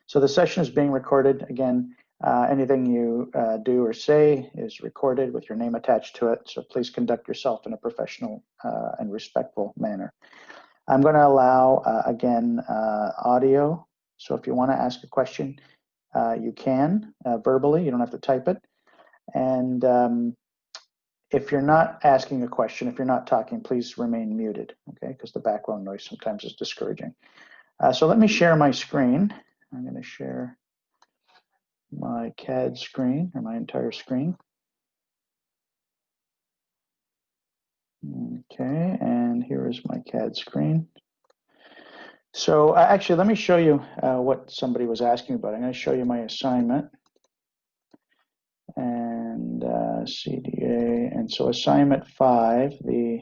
So the session is being recorded. Again, anything you do or say is recorded with your name attached to it. So please conduct yourself in a professional and respectful manner. I'm going to allow, again, audio. So if you want to ask a question, you can verbally. You don't have to type it. And if you're not asking a question, if you're not talking, please remain muted, okay? Because the background noise sometimes is discouraging. So let me share my screen. I'm going to share my CAD screen, or my entire screen. Okay, and here is my CAD screen. So actually, let me show you what somebody was asking about. I'm going to show you my assignment. And CDA, and so assignment 5, the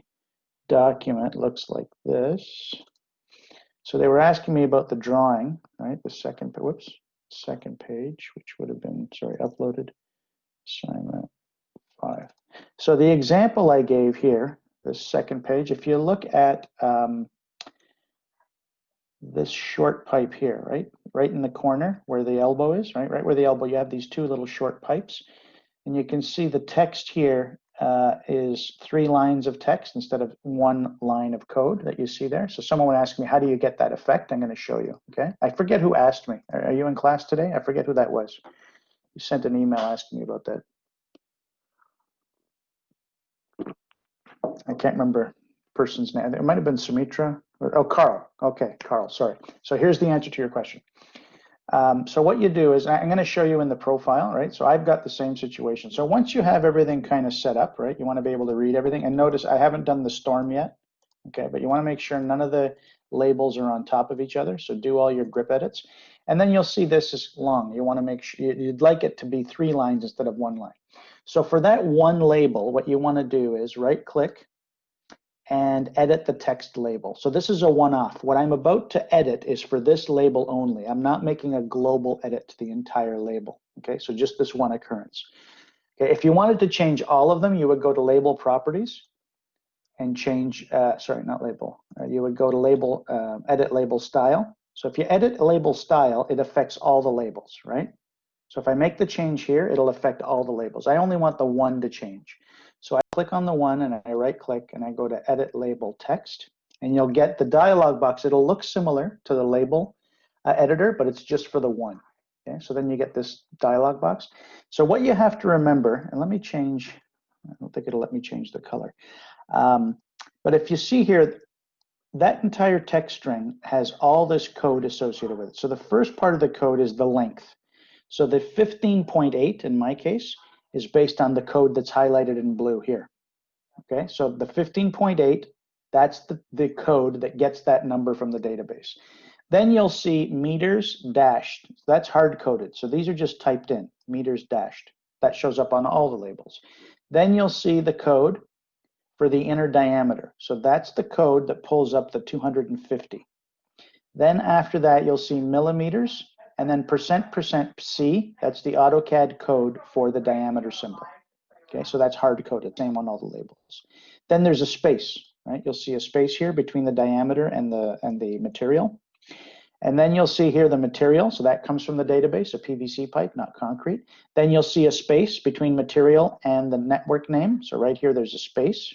document looks like this. So they were asking me about the drawing, right? The second page, which would have been, sorry, uploaded, assignment 5. So the example I gave here, the second page, if you look at this short pipe here, right in the corner where the elbow is, right where the elbow, you have these two little short pipes. And you can see the text here is 3 lines of text instead of 1 line of code that you see there. So someone would ask me, how do you get that effect? I'm going to show you, okay? I forget who asked me. Are you in class today? I forget who that was. You sent an email asking me about that. I can't remember the person's name. It might have been Sumitra. Oh, Carl. Okay, Carl, sorry. So here's the answer to your question. So what you do is, I'm going to show you in the profile, right? So I've got the same situation. So once you have everything kind of set up, right, you want to be able to read everything. And notice I haven't done the storm yet, okay? But you want to make sure none of the labels are on top of each other. So do all your grip edits. And then you'll see this is long. You want to make sure, you'd like it to be 3 lines instead of 1 line. So for that one label, what you want to do is right-click and edit the text label. So this is a one-off. What I'm about to edit is for this label only. I'm not making a global edit to the entire label, okay? So just this one occurrence. Okay, if you wanted to change all of them, you would go to label properties and change, sorry, not label. You would go to label, edit label style. So if you edit label style, it affects all the labels, right? So if I make the change here, it'll affect all the labels. I only want the one to change. So I click on the one and I right click and I go to edit label text, and you'll get the dialog box. It'll look similar to the label editor, but it's just for the one. Okay, so then you get this dialog box. So what you have to remember, and let me change, I don't think it'll let me change the color. But if you see here, that entire text string has all this code associated with it. So the first part of the code is the length. So the 15.8 in my case is based on the code that's highlighted in blue here. Okay, so the 15.8, that's the code that gets that number from the database. Then you'll see meters dashed. That's hard coded. So these are just typed in, meters dashed. That shows up on all the labels. Then you'll see the code for the inner diameter. So that's the code that pulls up the 250. Then after that, you'll see millimeters. And then %C, that's the AutoCAD code for the diameter symbol. Okay, so that's hard-coded, same on all the labels. Then there's a space, right? You'll see a space here between the diameter and the material. And then you'll see here the material, so that comes from the database, a PVC pipe, not concrete. Then you'll see a space between material and the network name. So right here, there's a space.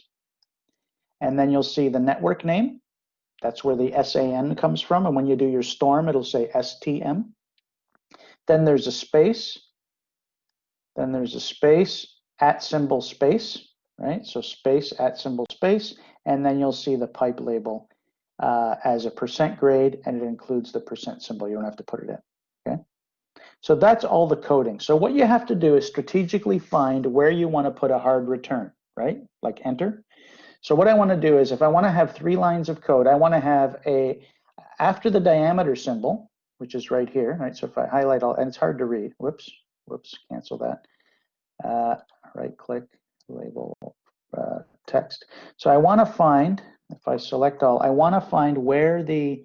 And then you'll see the network name. That's where the SAN comes from. And when you do your storm, it'll say STM. Then there's a space. Then there's a space at symbol space, right? So space at symbol space. And then you'll see the pipe label as a % grade, and it includes the % symbol. You don't have to put it in, okay? So that's all the coding. So what you have to do is strategically find where you want to put a hard return, right? Like enter. So what I want to do is if I want to have 3 lines of code, I want to have after the diameter symbol, which is right here, right? So if I highlight all, and it's hard to read, whoops, cancel that. Right click, label text. So I want to find, if I select all, I want to find where the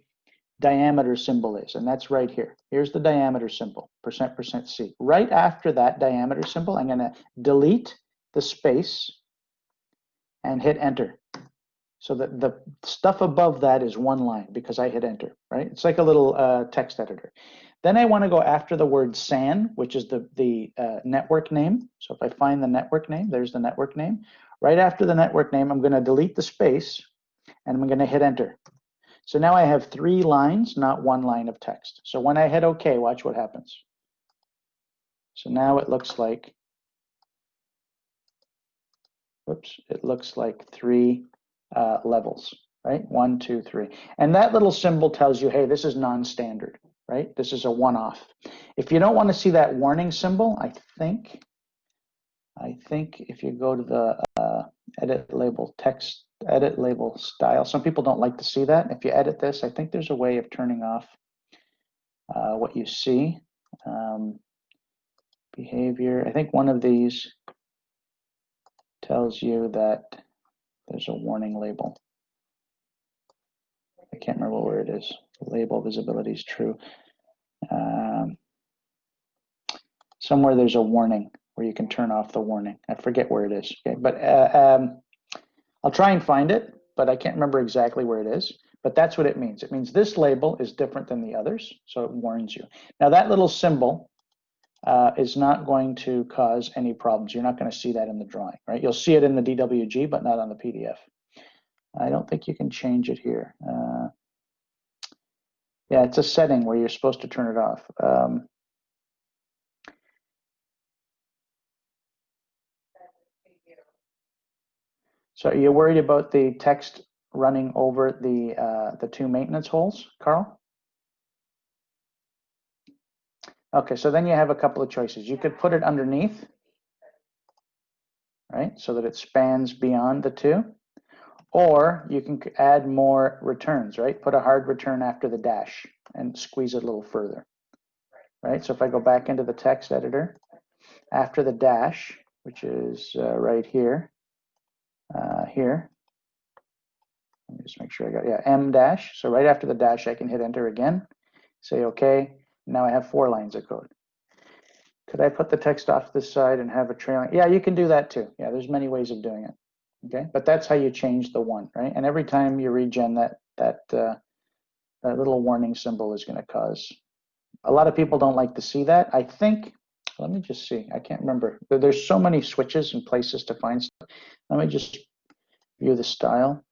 diameter symbol is, and that's right here. Here's the diameter symbol, %C. Right after that diameter symbol, I'm going to delete the space and hit enter. So that the stuff above that is 1 line because I hit enter, right? It's like a little text editor. Then I want to go after the word SAN, which is the network name. So if I find the network name, there's the network name. Right after the network name, I'm going to delete the space, and I'm going to hit enter. So now I have 3 lines, not 1 line of text. So when I hit OK, watch what happens. So now it looks like, whoops, it looks like 3 levels, right? 1, 2, 3. And that little symbol tells you, hey, this is non-standard, right? This is a one-off. If you don't want to see that warning symbol, I think if you go to the edit label text, edit label style, some people don't like to see that. If you edit this, I think there's a way of turning off what you see. Behavior, I think one of these tells you that there's a warning label. I can't remember where it is. Label visibility is true. Somewhere there's a warning where you can turn off the warning. I forget where it is. Okay, but I'll try and find it, but I can't remember exactly where it is. But that's what it means. It means this label is different than the others, so it warns you. Now that little symbol is not going to cause any problems. You're not going to see that in the drawing, right? You'll see it in the DWG, but not on the PDF. I don't think you can change it here. Yeah, it's a setting where you're supposed to turn it off. So you're worried about the text running over the 2 maintenance holes, Carl? Okay, so then you have a couple of choices. You could put it underneath, right, so that it spans beyond the 2. Or you can add more returns, right? Put a hard return after the dash and squeeze it a little further, right? So if I go back into the text editor, after the dash, which is right here, here, let me just make sure I got, yeah, M dash. So right after the dash, I can hit enter again, say okay. Now I have 4 lines of code. Could I put the text off this side and have a trailing? Yeah, you can do that too. Yeah, there's many ways of doing it. Okay, but that's how you change the 1, right? And every time you regen that little warning symbol is going to cause. A lot of people don't like to see that. I think, let me just see. I can't remember. There's so many switches and places to find stuff. Let me just view the style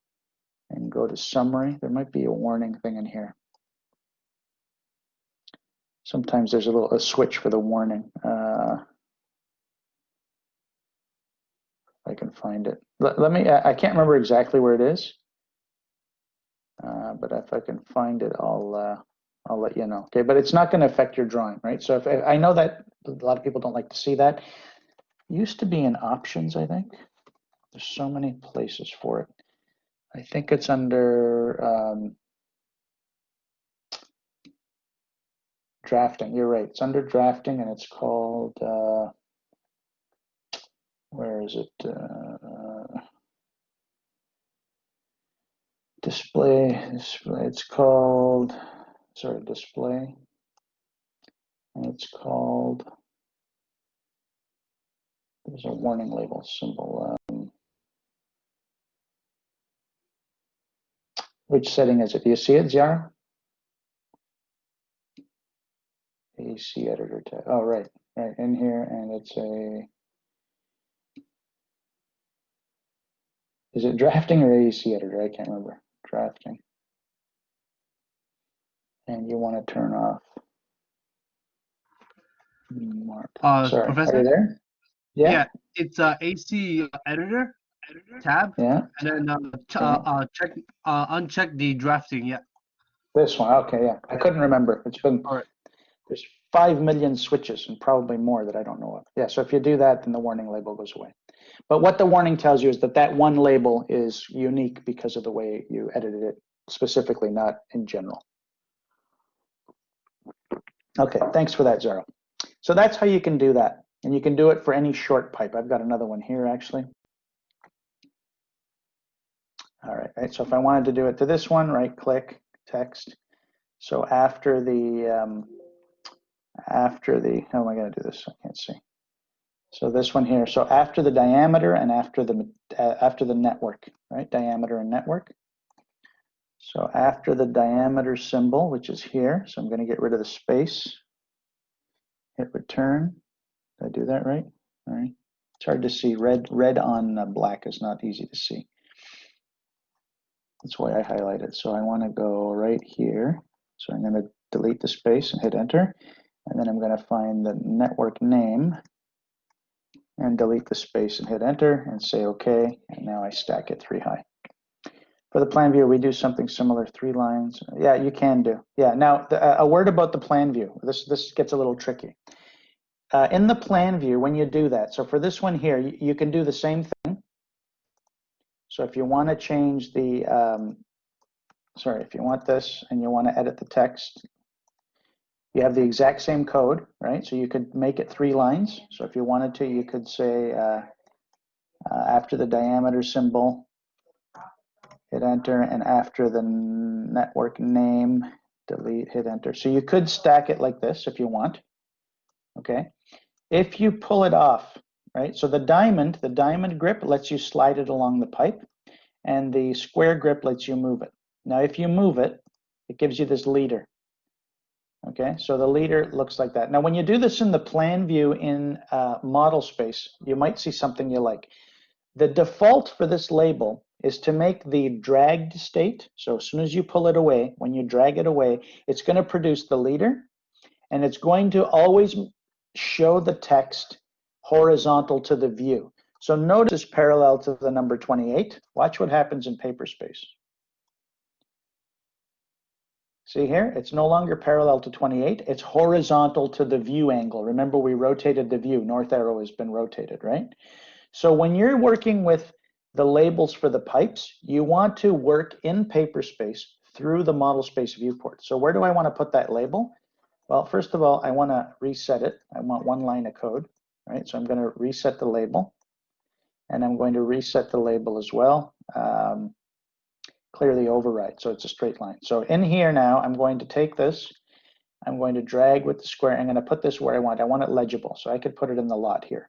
and go to summary. There might be a warning thing in here. Sometimes there's a switch for the warning. I can find it. Let me, I can't remember exactly where it is, but if I can find it, I'll let you know. Okay, but it's not going to affect your drawing, right? So if I know that a lot of people don't like to see that. It used to be in options, I think. There's so many places for it. I think it's under drafting. You're right. It's under drafting, and it's called. Where is it? Display. It's called. Sorry, display. And it's called. There's a warning label symbol. Which setting is it? Do you see it, Ziara? AC editor tab. Oh, right, right in here, and it's a. Is it drafting or AEC editor? I can't remember. Drafting. And you want to turn off. Mark. Sorry, Professor? are you there? Yeah. It's AC editor tab. Yeah. And then uncheck the drafting. Yeah. This one. Okay. Yeah. I couldn't remember. It's been. All right. There's 5 million switches and probably more that I don't know of. Yeah. So if you do that, then the warning label goes away. But what the warning tells you is that one label is unique because of the way you edited it specifically, not in general. Okay. Thanks for that, Zara. So that's how you can do that. And you can do it for any short pipe. I've got another one here, actually. All right, right. So if I wanted to do it to this one, right click, text. So after the, how am I going to do this? I can't see. So this one here. So after the diameter and after the network, right? Diameter and network. So after the diameter symbol, which is here, so I'm going to get rid of the space, hit return. Did I do that right? All right. It's hard to see. Red on black is not easy to see. That's why I highlight it. So I want to go right here. So I'm going to delete the space and hit enter. And then I'm going to find the network name and delete the space and hit enter and say OK. And now I stack it 3 high. For the plan view, we do something similar, 3 lines. Yeah, you can do. Yeah, now a word about the plan view. This gets a little tricky. In the plan view, when you do that, so for this one here, you can do the same thing. So if you want to change the, if you want this and you want to edit the text, you have the exact same code, right? So you could make it 3 lines. So if you wanted to, you could say after the diameter symbol, hit enter, and after the network name, delete, hit enter. So you could stack it like this if you want, okay? If you pull it off, right? So the diamond grip lets you slide it along the pipe, and the square grip lets you move it. Now, if you move it, it gives you this leader. Okay, so the leader looks like that. Now, when you do this in the plan view in model space, you might see something you like. The default for this label is to make the dragged state. So as soon as you pull it away, when you drag it away, it's going to produce the leader, and it's going to always show the text horizontal to the view. So notice parallel to the number 28. Watch what happens in Paperspace. See here, it's no longer parallel to 28, it's horizontal to the view angle. Remember, we rotated the view, north arrow has been rotated, right? So when you're working with the labels for the pipes, you want to work in Paperspace through the model space viewport. So where do I want to put that label? Well, first of all, I want to reset it. I want 1 line of code, right? So I'm going to reset the label, and I'm going to reset the label as well. Clear the override, so it's a straight line. So in here now, I'm going to take this, I'm going to drag with the square, I'm going to put this where I want it legible, so I could put it in the lot here.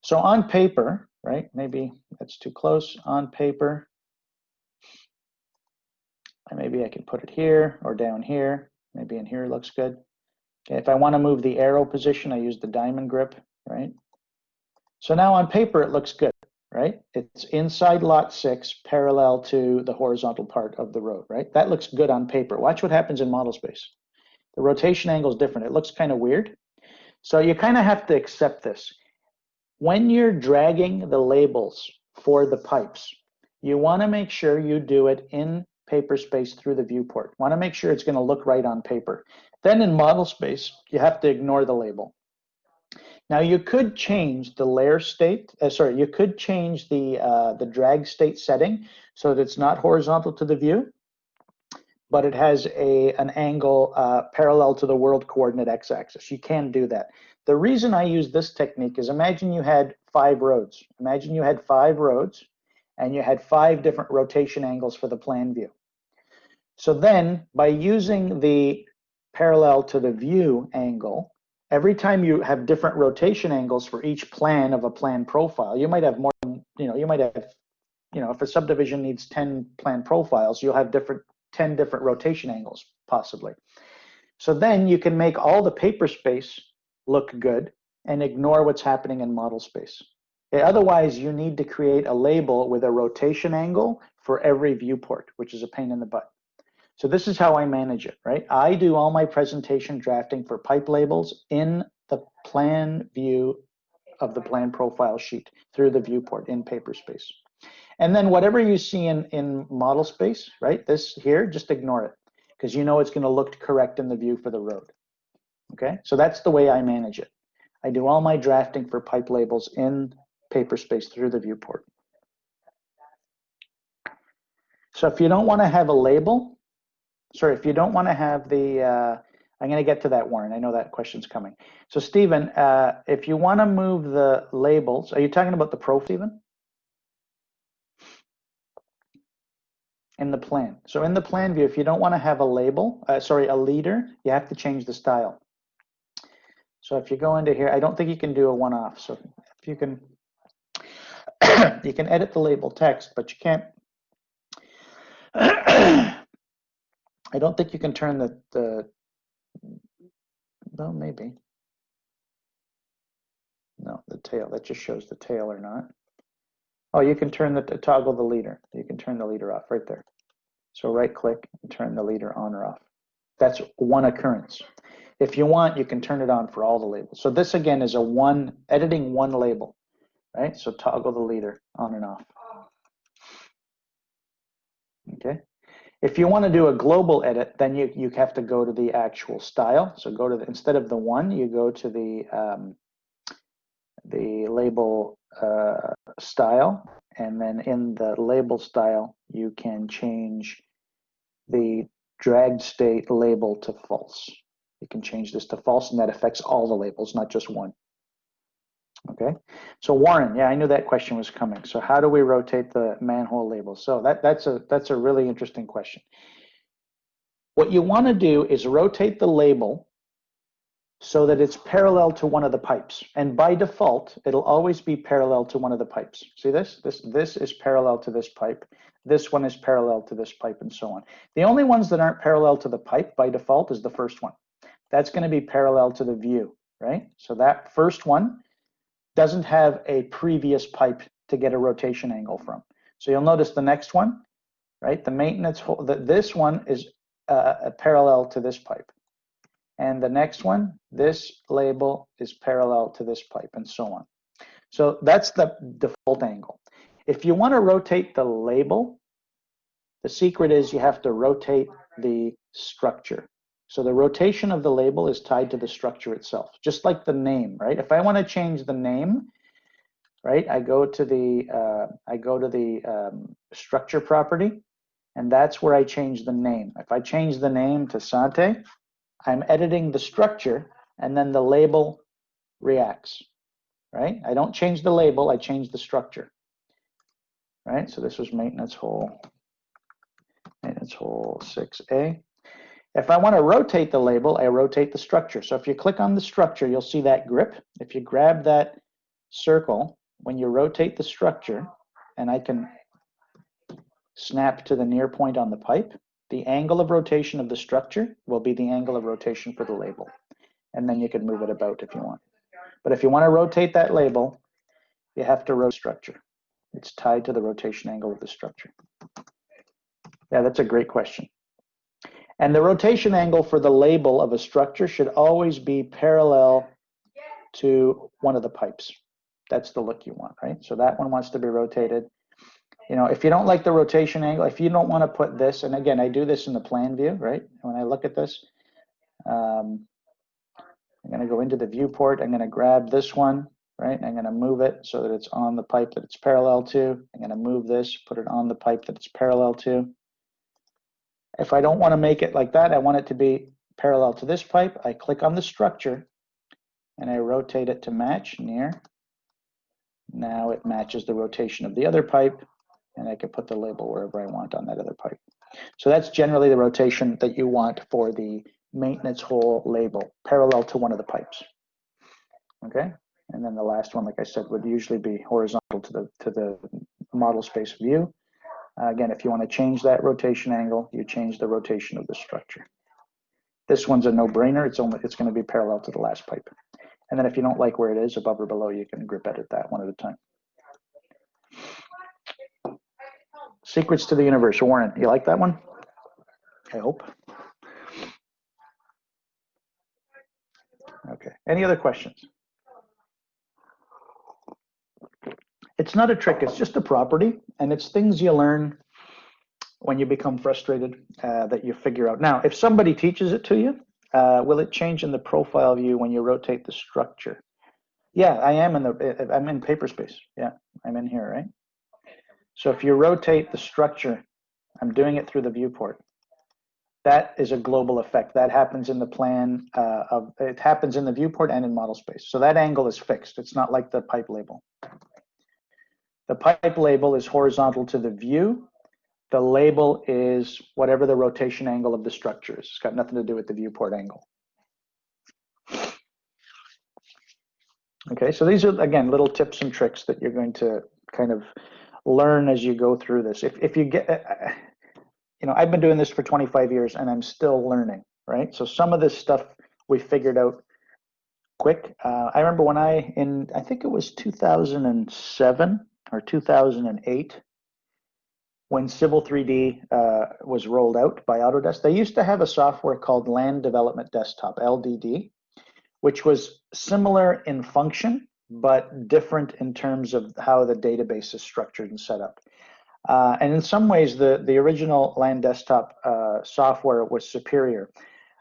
So on paper, right, maybe that's too close, on paper, and maybe I can put it here or down here, maybe in here looks good. Okay, if I want to move the arrow position, I use the diamond grip, right? So now on paper, it looks good. Right? It's inside lot 6, parallel to the horizontal part of the road, right? That looks good on paper. Watch what happens in model space. The rotation angle is different. It looks kind of weird. So you kind of have to accept this. When you're dragging the labels for the pipes, you want to make sure you do it in Paperspace through the viewport. Want to make sure it's going to look right on paper. Then in model space, you have to ignore the label. Now you could change the layer state, you could change the drag state setting so that it's not horizontal to the view, but it has an angle parallel to the world coordinate x-axis. You can do that. The reason I use this technique is imagine you had 5 roads. Imagine you had 5 roads and you had 5 different rotation angles for the plan view. So then by using the parallel to the view angle, every time you have different rotation angles for each plan of a plan profile, you might have more than, you might have, if a subdivision needs 10 plan profiles, you'll have 10 different rotation angles, possibly. So then you can make all the Paperspace look good and ignore what's happening in model space. Otherwise, you need to create a label with a rotation angle for every viewport, which is a pain in the butt. So this is how I manage it, right? I do all my presentation drafting for pipe labels in the plan view of the plan profile sheet through the viewport in Paperspace. And then whatever you see in model space, right, this here, just ignore it because you know it's going to look correct in the view for the road. Okay, so that's the way I manage it. I do all my drafting for pipe labels in Paperspace through the viewport. So if you don't want to have a label, if you don't want to have the, I'm going to get to that, Warren. I know that question's coming. So Stephen, if you want to move the labels, are you talking about the Pro, Stephen? In the plan. So in the plan view, if you don't want to have a label, a leader, you have to change the style. So if you go into here, I don't think you can do a one-off. So if you can, you can edit the label text, but you can't I don't think you can turn well, maybe. No, the tail, that just shows the tail or not. Oh, you can turn toggle the leader. You can turn the leader off right there. So right click and turn the leader on or off. That's one occurrence. If you want, you can turn it on for all the labels. So this again is editing one label, right? So toggle the leader on and off. Okay. If you want to do a global edit, then you have to go to the actual style. So go to instead of the one, you go to the label style, and then in the label style, you can change the dragged state label to false. You can change this to false, and that affects all the labels, not just one. Okay, so Warren, yeah, I knew that question was coming. So how do we rotate the manhole label? So that's a really interesting question. What you want to do is rotate the label so that it's parallel to one of the pipes. And by default, it'll always be parallel to one of the pipes. See this? This is parallel to this pipe. This one is parallel to this pipe, and so on. The only ones that aren't parallel to the pipe by default is the first one. That's going to be parallel to the view, right? So that first one doesn't have a previous pipe to get a rotation angle from. So you'll notice the next one, right? The maintenance hole, this one is parallel to this pipe. And the next one, this label is parallel to this pipe, and so on. So that's the default angle. If you want to rotate the label, the secret is you have to rotate the structure. So the rotation of the label is tied to the structure itself, just like the name, right? If I want to change the name, right, I go to the structure property, and that's where I change the name. If I change the name to Sante, I'm editing the structure, and then the label reacts, right? I don't change the label, I change the structure, right? So this was maintenance hole 6A. If I want to rotate the label, I rotate the structure. So if you click on the structure, you'll see that grip. If you grab that circle, when you rotate the structure, and I can snap to the near point on the pipe, the angle of rotation of the structure will be the angle of rotation for the label. And then you can move it about if you want. But if you want to rotate that label, you have to rotate structure. It's tied to the rotation angle of the structure. Yeah, that's a great question. And the rotation angle for the label of a structure should always be parallel to one of the pipes. That's the look you want, right? So that one wants to be rotated. You know, if you don't like the rotation angle, if you don't want to put this, and again, I do this in the plan view, right? When I look at this, I'm going to go into the viewport. I'm going to grab this one, right? I'm going to move it so that it's on the pipe that it's parallel to. I'm going to move this, put it on the pipe that it's parallel to. If I don't want to make it like that, I want it to be parallel to this pipe. I click on the structure and I rotate it to match near. Now it matches the rotation of the other pipe, and I can put the label wherever I want on that other pipe. So that's generally the rotation that you want for the maintenance hole label, parallel to one of the pipes. Okay, and then the last one, like I said, would usually be horizontal to the model space view. Again, if you want to change that rotation angle, you change the rotation of the structure. This one's a no-brainer. It's going to be parallel to the last pipe. And then if you don't like where it is, above or below, you can grip edit that one at a time. Secrets to the universe. Warren, you like that one? I hope. Okay. Any other questions? It's not a trick. It's just a property, and it's things you learn when you become frustrated that you figure out. Now, if somebody teaches it to you, will it change in the profile view when you rotate the structure? Yeah, I'm in Paperspace. Yeah, I'm in here, right? So if you rotate the structure, I'm doing it through the viewport. That is a global effect. That happens in the plan it happens in the viewport and in model space. So that angle is fixed. It's not like the pipe label. The pipe label is horizontal to the view. The label is whatever the rotation angle of the structure is. It's got nothing to do with the viewport angle. Okay, so these are, again, little tips and tricks that you're going to kind of learn as you go through this. If you get, I've been doing this for 25 years and I'm still learning, right? So some of this stuff we figured out quick. I remember when I think it was 2007 or 2008, when Civil 3D was rolled out by Autodesk, they used to have a software called Land Development Desktop, LDD, which was similar in function, but different in terms of how the database is structured and set up. And in some ways, the original Land Desktop software was superior.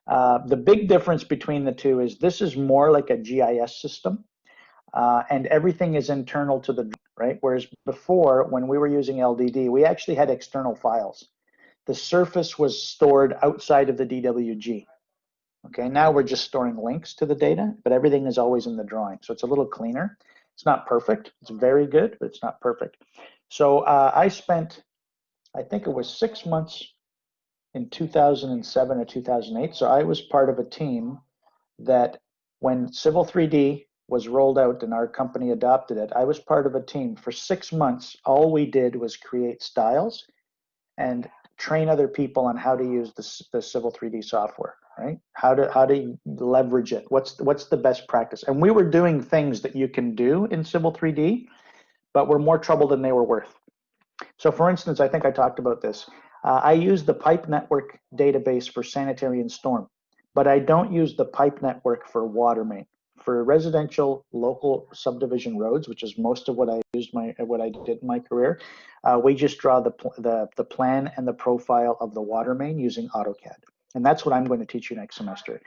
The big difference between the two is this is more like a GIS system, and everything is internal to the, right? Whereas before, when we were using LDD, we actually had external files. The surface was stored outside of the DWG. Okay, now we're just storing links to the data, but everything is always in the drawing. So it's a little cleaner. It's not perfect. It's very good, but it's not perfect. So I spent, I think it was 6 months in 2007 or 2008. So I was part of a team that when Civil 3D was rolled out and our company adopted it, I was part of a team for 6 months. All we did was create styles and train other people on how to use the Civil 3D software, right? How to leverage it. What's the best practice? And we were doing things that you can do in Civil 3D, but were more trouble than they were worth. So for instance, I think I talked about this. I use the pipe network database for sanitary and storm, but I don't use the pipe network for water main. For residential local subdivision roads, which is most of what I did in my career, we just draw the plan and the profile of the water main using AutoCAD, and that's what I'm going to teach you next semester.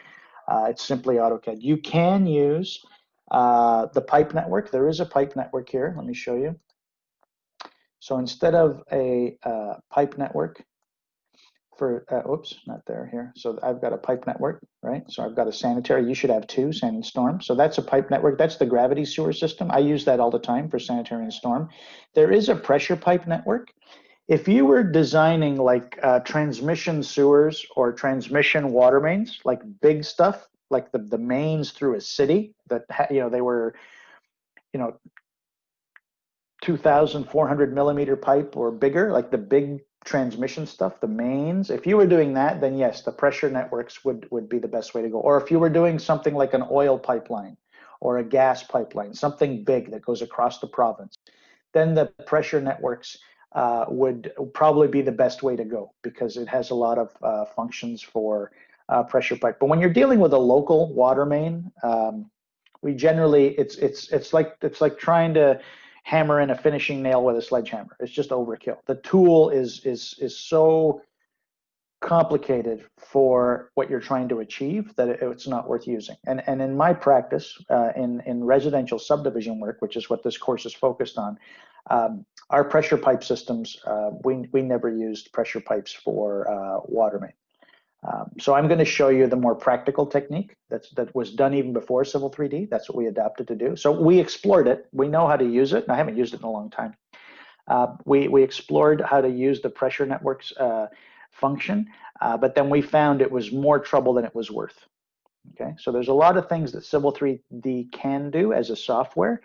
It's simply AutoCAD. You can use the pipe network. There is a pipe network here. Let me show you. So instead of a pipe network for, oops, not there, here. So I've got a pipe network, right? So I've got a sanitary. You should have two, sand and storm. So that's a pipe network. That's the gravity sewer system. I use that all the time for sanitary and storm. There is a pressure pipe network. If you were designing like transmission sewers or transmission water mains, like big stuff, like the mains through a city that, they were, 2,400 millimeter pipe or bigger, like the big transmission stuff, the mains. If you were doing that, then yes, the pressure networks would be the best way to go. Or if you were doing something like an oil pipeline or a gas pipeline, something big that goes across the province, then the pressure networks would probably be the best way to go because it has a lot of functions for pressure pipe. But when you're dealing with a local water main, we generally it's like trying to hammer in a finishing nail with a sledgehammer. It's just overkill. The tool is so complicated for what you're trying to achieve that it's not worth using. And in my practice, in residential subdivision work, which is what this course is focused on, our pressure pipe systems, we never used pressure pipes for water main. So I'm going to show you the more practical technique that was done even before Civil 3D. That's what we adapted to do. So we explored it. We know how to use it. And I haven't used it in a long time. We explored how to use the pressure networks function, but then we found it was more trouble than it was worth. Okay, so there's a lot of things that Civil 3D can do as a software,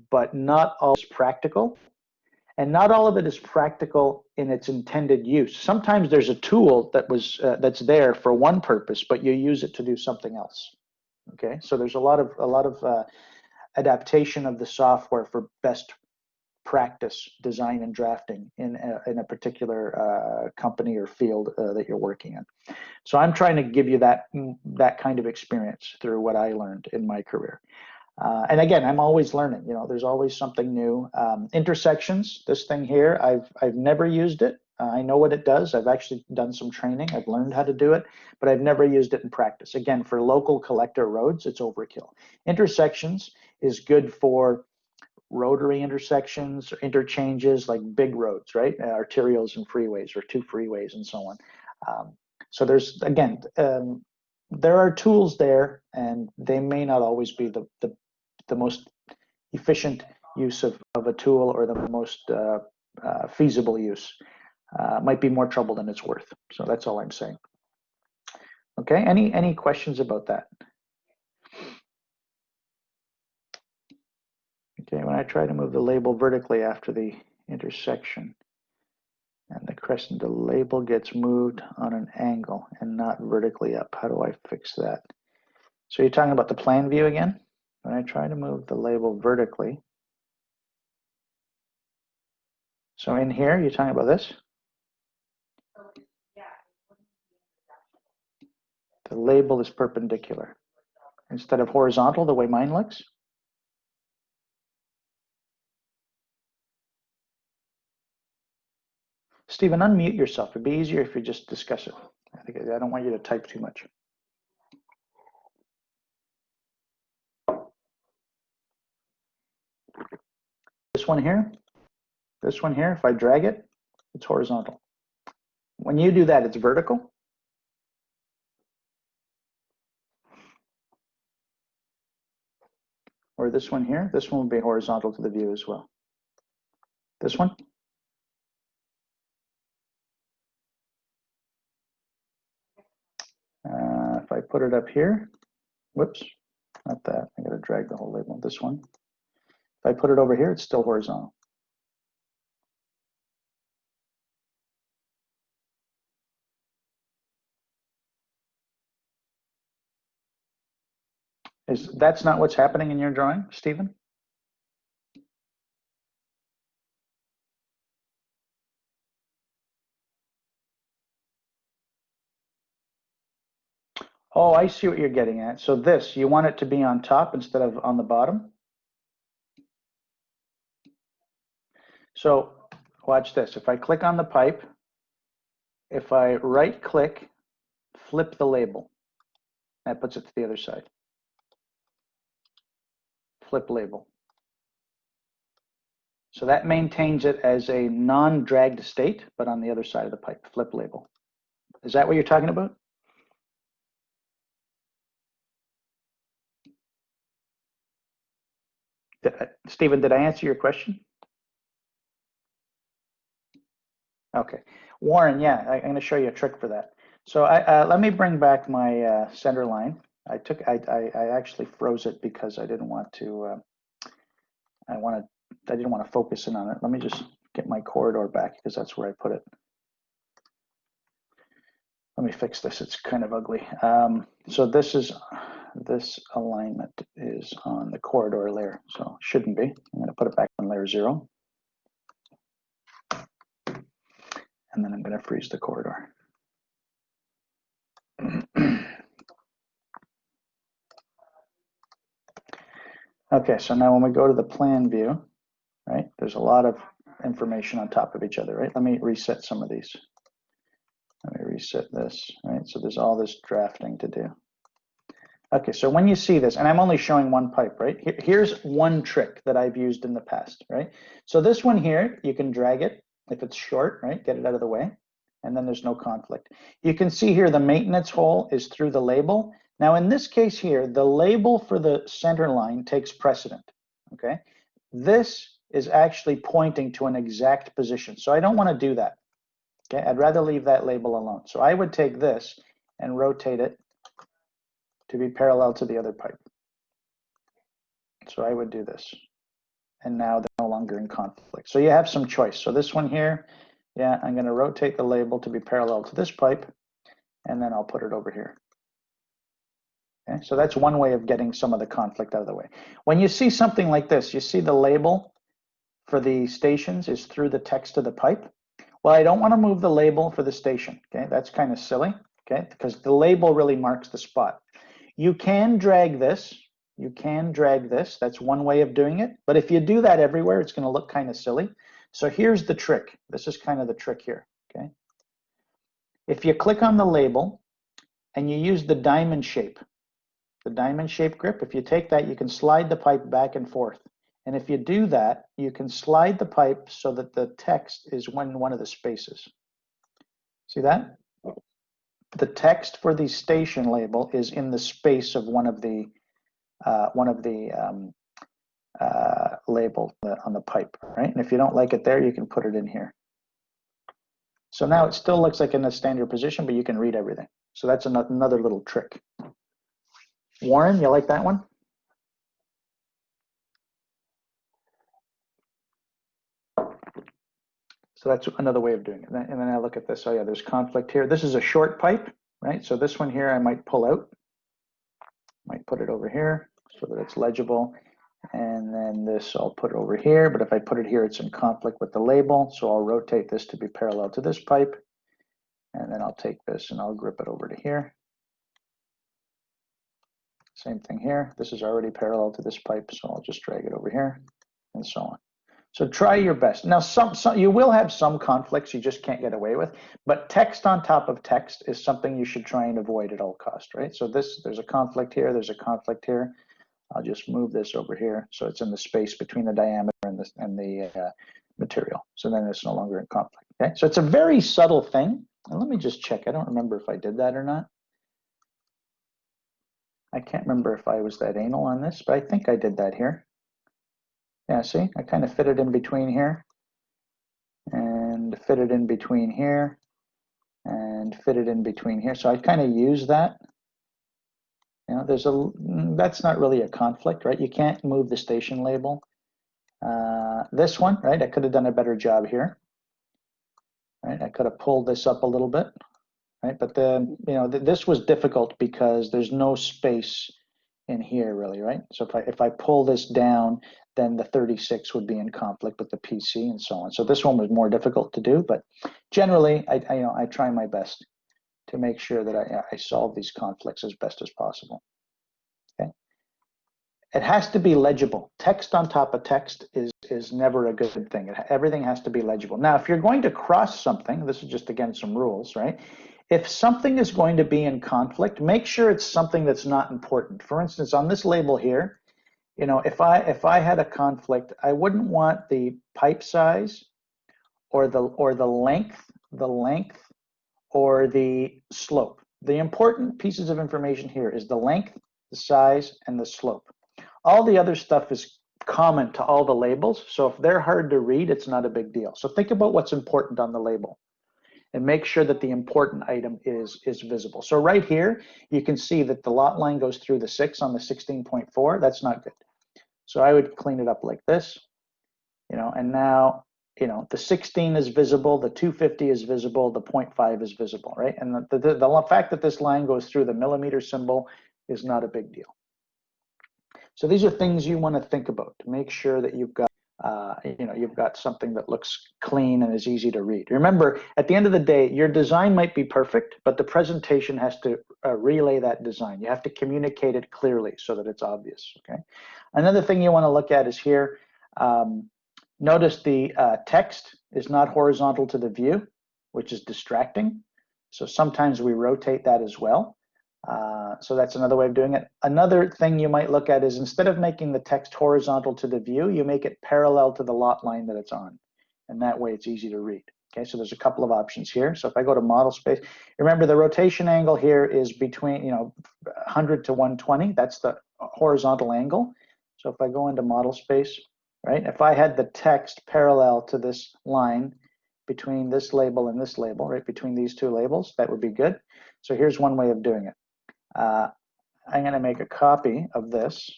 but not all is practical. And not all of it is practical in its intended use. Sometimes there's a tool that's there for one purpose, but you use it to do something else. Okay, so there's a lot of adaptation of the software for best practice design and drafting in a particular company or field that you're working in. So I'm trying to give you that kind of experience through what I learned in my career. And again, I'm always learning. There's always something new. Intersections, this thing here, I've never used it. I know what it does. I've actually done some training. I've learned how to do it, but I've never used it in practice. Again, for local collector roads, it's overkill. Intersections is good for rotary intersections or interchanges like big roads, right? Arterials and freeways or two freeways and so on. So there's, again, there are tools there, and they may not always be the most efficient use of a tool or the most feasible use. Might be more trouble than it's worth. So that's all I'm saying. Okay, any questions about that? Okay, when I try to move the label vertically after the intersection, And the question, the label gets moved on an angle and not vertically up. How do I fix that? So you're talking about the plan view again? When I try to move the label vertically. So in here, you're talking about this? The label is perpendicular instead of horizontal, the way mine looks. Stephen, unmute yourself. It'd be easier if you just discuss it. I don't want you to type too much. This one here, if I drag it, it's horizontal. When you do that, it's vertical. Or this one here, this one will be horizontal to the view as well. This one. If I put it up here, whoops, not that. I got to drag the whole label. This one. If I put it over here, it's still horizontal. That's not what's happening in your drawing, Stephen? Oh, I see what you're getting at. So this, you want it to be on top instead of on the bottom? So watch this. If I click on the pipe, if I right click, flip the label, that puts it to the other side. Flip label. So that maintains it as a non-dragged state, but on the other side of the pipe, flip label. Is that what you're talking about? Stephen, did I answer your question? Okay. Warren, yeah, I'm going to show you a trick for that. So let me bring back my center line. I actually froze it because I didn't want to, I didn't want to focus in on it. Let me just get my corridor back because that's where I put it. Let me fix this. It's kind of ugly. So this alignment is on the corridor layer, so it shouldn't be. I'm going to put it back on layer 0. And then I'm going to freeze the corridor. Okay, so now when we go to the plan view, right, there's a lot of information on top of each other, right? Let me reset some of these. Let me reset this, right? So there's all this drafting to do. Okay, so when you see this, and I'm only showing one pipe, right? Here's one trick that I've used in the past, right? So this one here, you can drag it if it's short, right? Get it out of the way, and then there's no conflict. You can see here the maintenance hole is through the label. Now in this case here, the label for the center line takes precedent, okay? This is actually pointing to an exact position, so I don't want to do that, okay? I'd rather leave that label alone. So I would take this and rotate it to be parallel to the other pipe. So I would do this. And now they're no longer in conflict. So you have some choice. So this one here, yeah, I'm going to rotate the label to be parallel to this pipe, and then I'll put it over here. Okay, so that's one way of getting some of the conflict out of the way. When you see something like this, you see the label for the stations is through the text of the pipe. Well, I don't want to move the label for the station. Okay, that's kind of silly. Okay, because the label really marks the spot. You can drag this. You can drag this. That's one way of doing it. But if you do that everywhere, it's going to look kind of silly. So here's the trick. This is kind of the trick here. Okay. If you click on the label and you use the diamond shape grip, if you take that, you can slide the pipe back and forth. And if you do that, you can slide the pipe so that the text is in one of the spaces. See that? The text for the station label is in the space of one of the label on the pipe, right? And if you don't like it there, you can put it in here. So now it still looks like in the standard position, but you can read everything. So that's another little trick. Warren, you like that one? So that's another way of doing it. And then I look at this. Oh yeah, there's conflict here. This is a short pipe, right? So this one here I might pull out. Might put it over here so that it's legible. And then this I'll put over here, but if I put it here, it's in conflict with the label. So I'll rotate this to be parallel to this pipe. And then I'll take this and I'll grip it over to here. Same thing here. This is already parallel to this pipe, so I'll just drag it over here and so on. So try your best. Now, some you will have some conflicts you just can't get away with, but text on top of text is something you should try and avoid at all costs, right? So there's a conflict here, there's a conflict here. I'll just move this over here so it's in the space between the diameter and the material. So then it's no longer in conflict, okay? So it's a very subtle thing. And let me just check. I don't remember if I did that or not. I can't remember if I was that anal on this, but I think I did that here. Yeah, see, I kind of fit it in between here and fit it in between here and fit it in between here. So I kind of use that. You know, that's not really a conflict, right? You can't move the station label. This one, right? I could have done a better job here, right? I could have pulled this up a little bit, right? But this was difficult because there's no space in here really, right? So if I pull this down, then the 36 would be in conflict with the PC and so on. So this one was more difficult to do, but generally I try my best to make sure that I solve these conflicts as best as possible. Okay. It has to be legible. Text on top of text is never a good thing. Everything has to be legible. Now, if you're going to cross something, this is just again some rules, right? If something is going to be in conflict, make sure it's something that's not important. For instance, on this label here, you know, if I had a conflict, I wouldn't want the pipe size or the length or the slope. The important pieces of information here is the length, the size, and the slope. All the other stuff is common to all the labels, so if they're hard to read, it's not a big deal. So think about what's important on the label and make sure that the important item is visible. So right here, you can see that the lot line goes through the 6 on the 16.4. That's not good. So I would clean it up like this, you know, and now, you know, the 16 is visible, the 250 is visible, the 0.5 is visible, right? And the fact that this line goes through the millimeter symbol is not a big deal. So these are things you want to think about to make sure that you've got, you've got something that looks clean and is easy to read. Remember, at the end of the day, your design might be perfect, but the presentation has to relay that design. You have to communicate it clearly so that it's obvious, okay? Another thing you want to look at is here. Notice the text is not horizontal to the view, which is distracting. So sometimes we rotate that as well. So that's another way of doing it. Another thing you might look at is instead of making the text horizontal to the view, you make it parallel to the lot line that it's on. And that way it's easy to read. Okay, so there's a couple of options here. So if I go to model space, remember the rotation angle here is between 100 to 120. That's the horizontal angle. So if I go into model space, right, if I had the text parallel to this line between this label and this label, right, between these two labels, that would be good. So here's one way of doing it. I'm going to make a copy of this,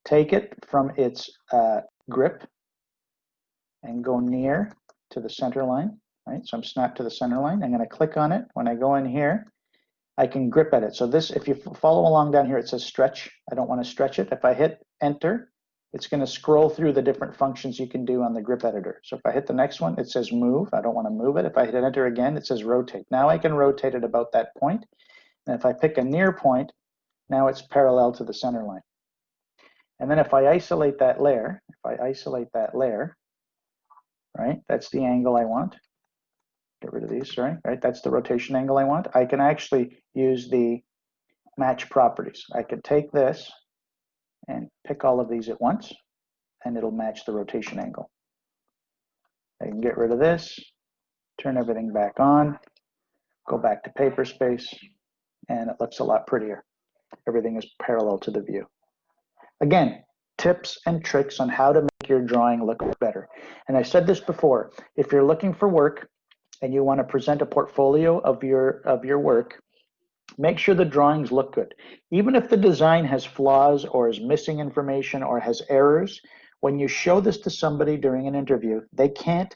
take it from its grip, and go near to the center line, right? So I'm snapped to the center line. I'm going to click on it. When I go in here, I can grip at it. So this, if you follow along down here, it says stretch. I don't want to stretch it. If I hit enter, it's going to scroll through the different functions you can do on the grip editor. So if I hit the next one, it says move. I don't want to move it. If I hit enter again, it says rotate. Now I can rotate it about that point. And if I pick a near point, now it's parallel to the center line. And then if I isolate that layer, right, that's the angle I want. Get rid of these, sorry, right? That's the rotation angle I want. I can actually use the match properties. I could take this and pick all of these at once, and it'll match the rotation angle. I can get rid of this, turn everything back on, go back to paper space, and it looks a lot prettier. Everything is parallel to the view. Again, tips and tricks on how to make your drawing look better. And I said this before, if you're looking for work and you want to present a portfolio of your work, make sure the drawings look good. Even if the design has flaws or is missing information or has errors, when you show this to somebody during an interview, they can't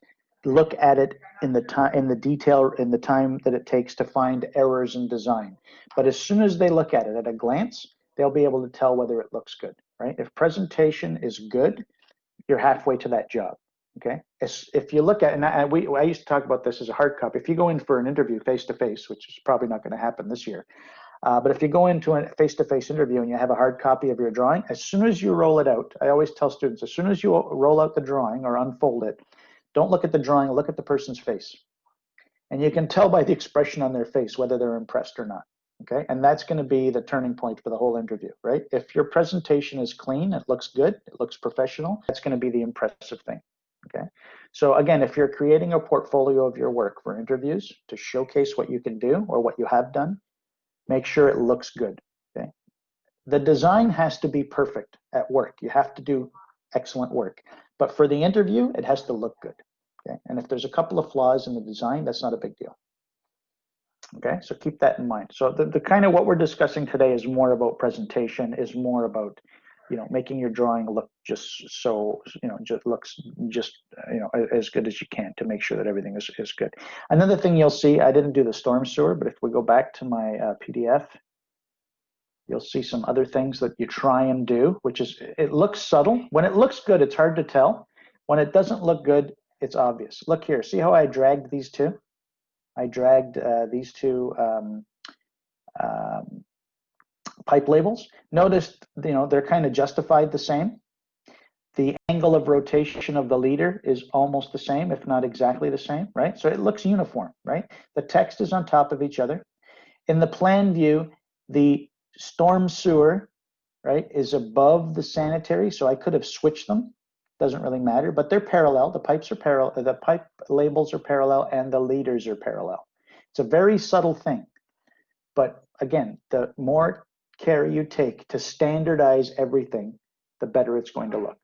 look at it in the time, in the detail, in the time that it takes to find errors in design. But as soon as they look at it at a glance, they'll be able to tell whether it looks good, right? If presentation is good, you're halfway to that job. Okay. If you look at, and I used to talk about this as a hard copy. If you go in for an interview face to face, which is probably not going to happen this year, but if you go into a face-to-face interview and you have a hard copy of your drawing, as soon as you roll it out, I always tell students, as soon as you roll out the drawing or unfold it, don't look at the drawing, look at the person's face. And you can tell by the expression on their face whether they're impressed or not. Okay, and that's going to be the turning point for the whole interview, right? If your presentation is clean, it looks good, it looks professional, that's going to be the impressive thing. Okay, so again, if you're creating a portfolio of your work for interviews to showcase what you can do or what you have done, make sure it looks good. Okay, the design has to be perfect at work. You have to do excellent work, but for the interview, it has to look good. Okay, and if there's a couple of flaws in the design, that's not a big deal. Okay, so keep that in mind. So the kind of what we're discussing today is more about presentation, is more about, you know, making your drawing look just so, you know, just looks just, you know, as good as you can to make sure that everything is good. Another thing you'll see, I didn't do the storm sewer, but if we go back to my PDF, you'll see some other things that you try and do, which is, it looks subtle. When it looks good, it's hard to tell. When it doesn't look good, it's obvious. Look here, see how I dragged these two? I dragged these two pipe labels. Notice, you know, they're kind of justified the same. The angle of rotation of the leader is almost the same, if not exactly the same, right? So it looks uniform, right? The text is on top of each other. In the plan view, the storm sewer, right, is above the sanitary, so I could have switched them. Doesn't really matter, but they're parallel. The pipes are parallel, the pipe labels are parallel, and the leaders are parallel. It's a very subtle thing, but again, the more care you take to standardize everything, the better it's going to look.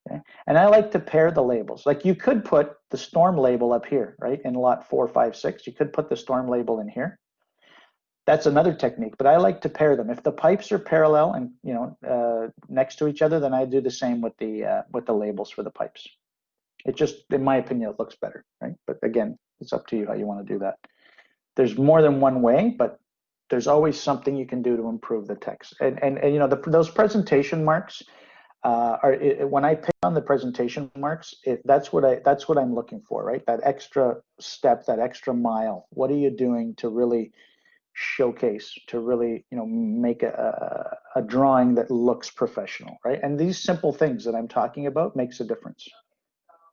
Okay? And I like to pair the labels. Like you could put the storm label up here, right, in lot 4, 5, 6. You could put the storm label in here. That's another technique, but I like to pair them. If the pipes are parallel and, you know, next to each other, then I do the same with the labels for the pipes. It just, in my opinion, it looks better, right? But again, it's up to you how you want to do that. There's more than one way, but there's always something you can do to improve the text. And you know, those presentation marks when I pick on the presentation marks, that's what I'm looking for, right? That extra step, that extra mile. What are you doing to really showcase, to really, you know, make a drawing that looks professional, right? And these simple things that I'm talking about makes a difference,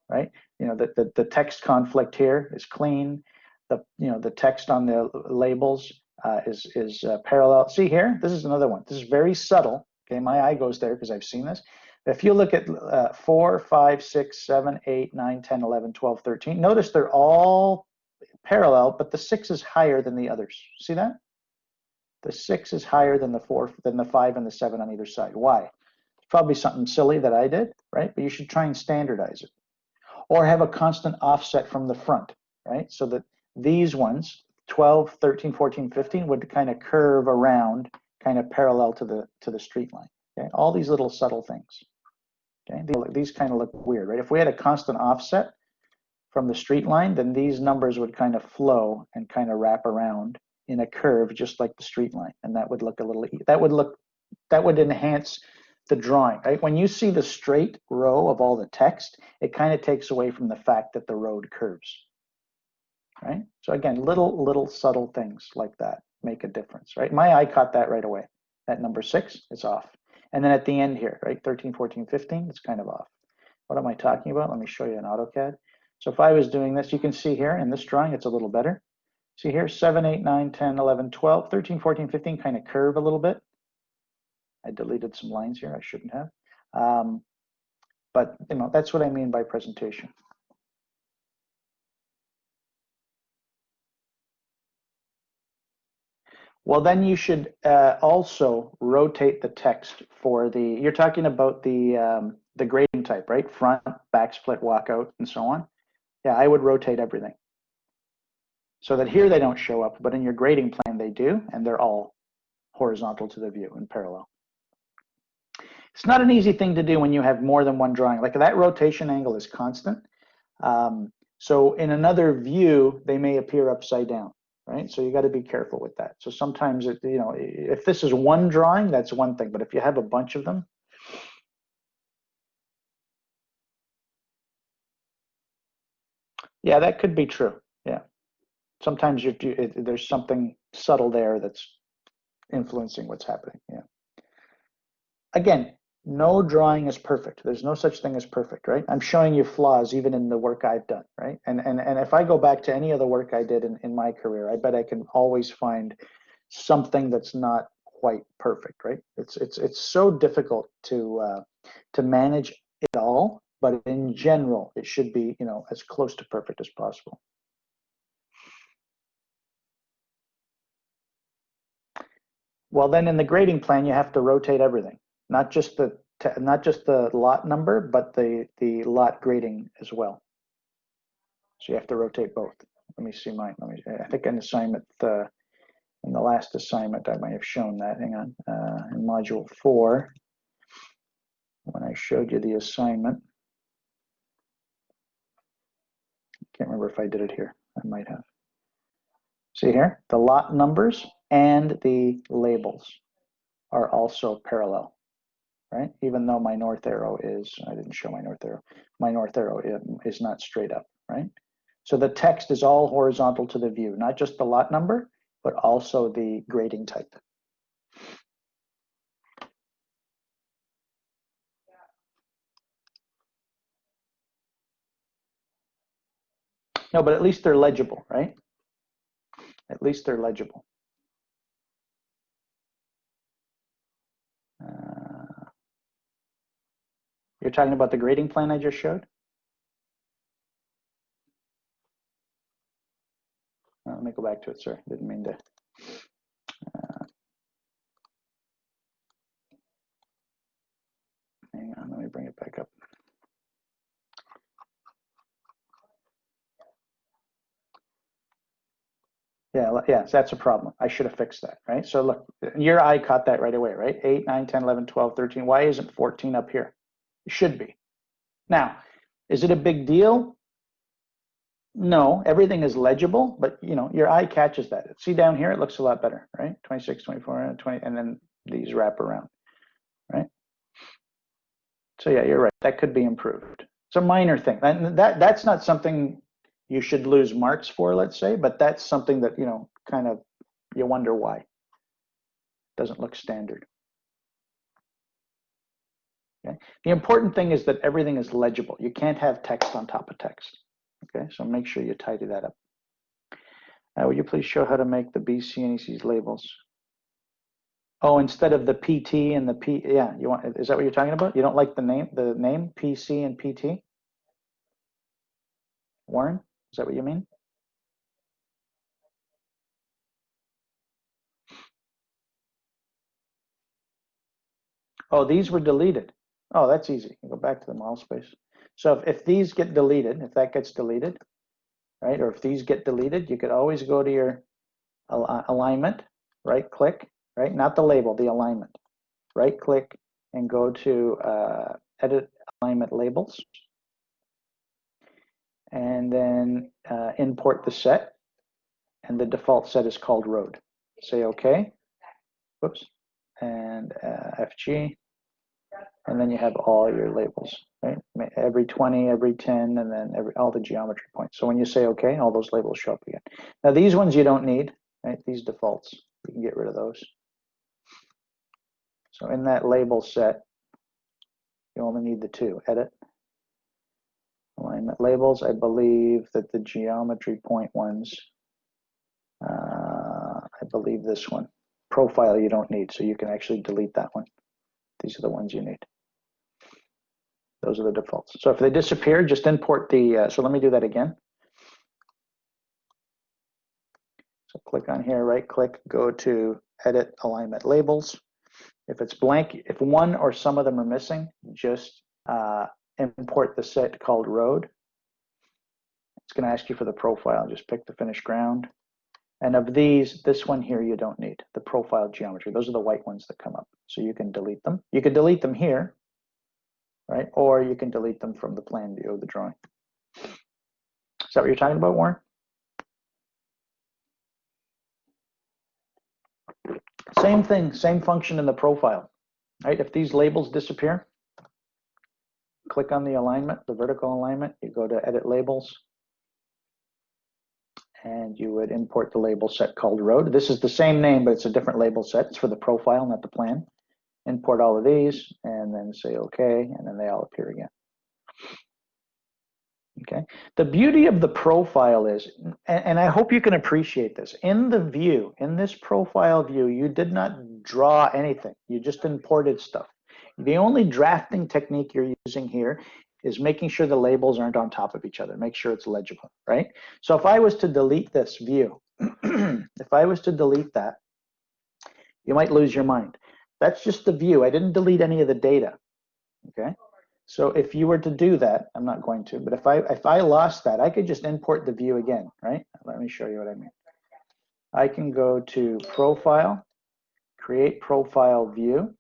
right? You know, the text conflict here is clean. The text on the labels is parallel. See here, this is another one. This is very subtle. Okay, my eye goes there because I've seen this. If you look at 4, 5, 6, 7, 8, 9, 10, 11, 12, 13, notice they're all parallel, but the 6 is higher than the others. See that? The 6 is higher than the 4, than the 5 and the 7 on either side. Why? It's probably something silly that I did, right? But you should try and standardize it. Or have a constant offset from the front, right? So that these ones, 12, 13, 14, 15, would kind of curve around, kind of parallel to the street line. Okay? All these little subtle things. Okay? These kind of look weird, right? If we had a constant offset from the street line, then these numbers would kind of flow and kind of wrap around in a curve just like the street line, and that would look a little, that would enhance the drawing, right? When you see the straight row of all the text, it kind of takes away from the fact that the road curves, right? So again, little subtle things like that make a difference, right? My eye caught that right away. That number 6 is off. And then at the end here, right, 13, 14, 15, it's kind of off. What am I talking about? Let me show you in AutoCAD. So if I was doing this, you can see here in this drawing, it's a little better. See here, 7, 8, 9, 10, 11, 12, 13, 14, 15 kind of curve a little bit. I deleted some lines here, I shouldn't have. But you know, that's what I mean by presentation. Well, then you should also rotate the text for the, you're talking about the grading type, right? Front, back split, walkout, and so on. Yeah, I would rotate everything. So that here they don't show up, but in your grading plan they do, and they're all horizontal to the view in parallel. It's not an easy thing to do when you have more than one drawing. Like that rotation angle is constant. So in another view, they may appear upside down, right? So you got to be careful with that. So sometimes, if this is one drawing, that's one thing. But if you have a bunch of them, yeah, that could be true. Yeah. Sometimes there's something subtle there that's influencing what's happening. Yeah. Again, no drawing is perfect. There's no such thing as perfect, right? I'm showing you flaws even in the work I've done, right? And if I go back to any of the work I did in my career, I bet I can always find something that's not quite perfect, right? It's so difficult to manage it all, but in general, it should be, as close to perfect as possible. Well, then in the grading plan, you have to rotate everything, not just the lot number, but the lot grading as well. So you have to rotate both. Let me see mine. I think in assignment, in the last assignment, I might have shown that. Hang on. In module 4, when I showed you the assignment, can't remember if I did it here. I might have. See here, the lot numbers and the labels are also parallel, right? Even though my north arrow is, I didn't show my north arrow is not straight up, right? So the text is all horizontal to the view, not just the lot number, but also the grading type. No, but at least they're legible, right? At least they're legible. You're talking about the grading plan I just showed? Let me go back to it, sorry. Didn't mean to. Hang on, let me bring it back up. Yeah, that's a problem. I should have fixed that, right? So look, your eye caught that right away, right? 8, 9, 10, 11, 12, 13. Why isn't 14 up here? It should be. Now, is it a big deal? No, everything is legible, but your eye catches that. See down here, it looks a lot better, right? 26, 24, 20, and then these wrap around, right? So yeah, you're right. That could be improved. It's a minor thing. That's not something you should lose marks for, let's say, but that's something that, kind of you wonder why. It doesn't look standard. Okay. The important thing is that everything is legible. You can't have text on top of text. Okay, so make sure you tidy that up. Would you please show how to make the BC and EC's labels? Oh, instead of the PT and the P, yeah, is that what you're talking about? You don't like the name PC and PT? Warren, is that what you mean? Oh, these were deleted. Oh, that's easy. You go back to the model space. So if these get deleted, if that gets deleted, right, or if these get deleted, you could always go to your alignment, right click, right, not the label, the alignment. Right click and go to edit alignment labels. And then import the set. And the default set is called road. Say OK. Whoops. And FG. And then you have all your labels, right? Every 20, every 10, and then all the geometry points. So when you say OK, all those labels show up again. Now these ones you don't need, right? These defaults, you can get rid of those. So in that label set, you only need the two, edit, alignment labels. I believe that the geometry point ones, I believe this one, profile you don't need, so you can actually delete that one. These are the ones you need. Those are the defaults. So if they disappear, just import the, so let me do that again. So click on here, right click, go to edit alignment labels. If it's blank, if one or some of them are missing, just import the set called road. It's going to ask you for the profile. Just pick the finished ground. And of these, this one here you don't need, the profile geometry. Those are the white ones that come up. So you can delete them. You can delete them here, right? Or you can delete them from the plan view of the drawing. Is that what you're talking about, Warren? Same thing, same function in the profile, right? If these labels disappear, click on the alignment, the vertical alignment, you go to edit labels, and you would import the label set called road. This is the same name, but it's a different label set. It's for the profile, not the plan. Import all of these, and then say okay, and then they all appear again. Okay. The beauty of the profile is, and I hope you can appreciate this, in the view, in this profile view, you did not draw anything. You just imported stuff. The only drafting technique you're using here is making sure the labels aren't on top of each other. Make sure it's legible, right? So if I was to delete this view, if I was to delete that, you might lose your mind. That's just the view. I didn't delete any of the data, okay? So if you were to do that, I'm not going to, but if I lost that, I could just import the view again, right? Let me show you what I mean. I can go to Profile, create Profile View,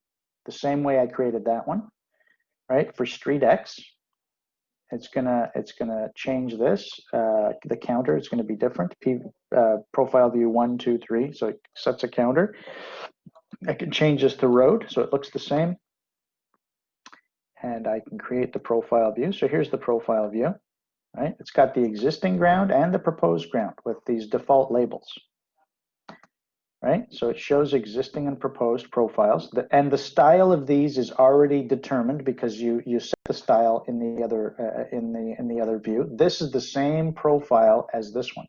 the same way I created that one, right? For StreetX, it's gonna change this. The counter is gonna be different. Profile View 1, 2, 3. So it sets a counter. I can change this to road, so it looks the same. And I can create the profile view. So here's the profile view, right? It's got the existing ground and the proposed ground with these default labels, right? So it shows existing and proposed profiles. And the style of these is already determined because you set the style in the other in the other view. This is the same profile as this one.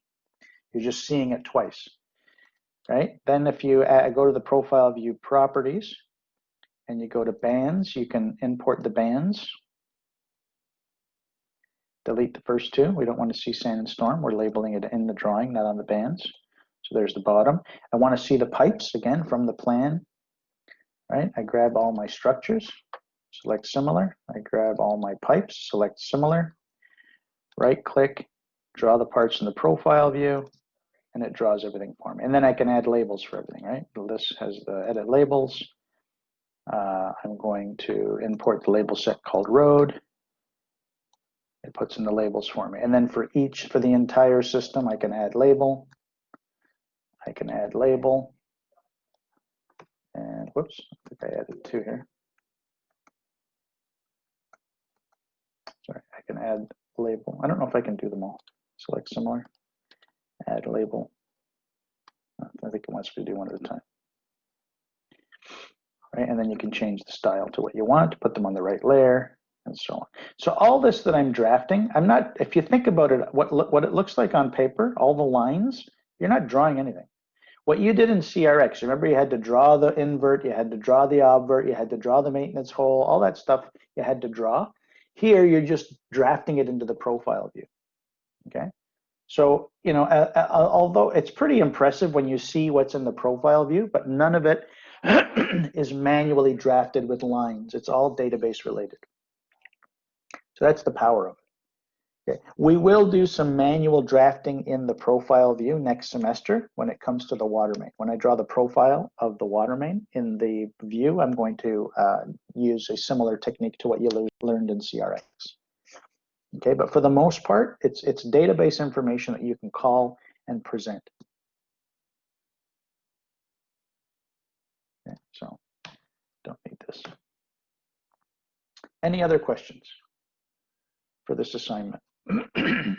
You're just seeing it twice, right? Then if you go to the profile view properties, and you go to bands, you can import the bands. Delete the first two. We don't want to see sand and storm. We're labeling it in the drawing, not on the bands. So there's the bottom. I want to see the pipes, again, from the plan, right? I grab all my structures, select similar. I grab all my pipes, select similar. Right click, draw the parts in the profile view, and it draws everything for me. And then I can add labels for everything, right? This has the edit labels. I'm going to import the label set called road. It puts in the labels for me. And then for the entire system, I can add label. I can add label. And whoops, I think I added two here. Sorry, I can add label. I don't know if I can do them all. Select similar, add label. I think it wants me to do one at a time. Right, and then you can change the style to what you want, put them on the right layer, and so on. So all this that I'm drafting, I'm not, if you think about it, what it looks like on paper, all the lines, you're not drawing anything. What you did in CRX, remember you had to draw the invert, you had to draw the obvert, you had to draw the maintenance hole, all that stuff you had to draw. Here, you're just drafting it into the profile view, okay? So, you know, although it's pretty impressive when you see what's in the profile view, but none of it is manually drafted with lines. It's all database related. So that's the power of it. Okay. We will do some manual drafting in the profile view next semester when it comes to the water main. When I draw the profile of the water main in the view, I'm going to use a similar technique to what you learned in CRX. Okay, but for the most part, it's database information that you can call and present. Okay, so don't need this. Any other questions for this assignment? The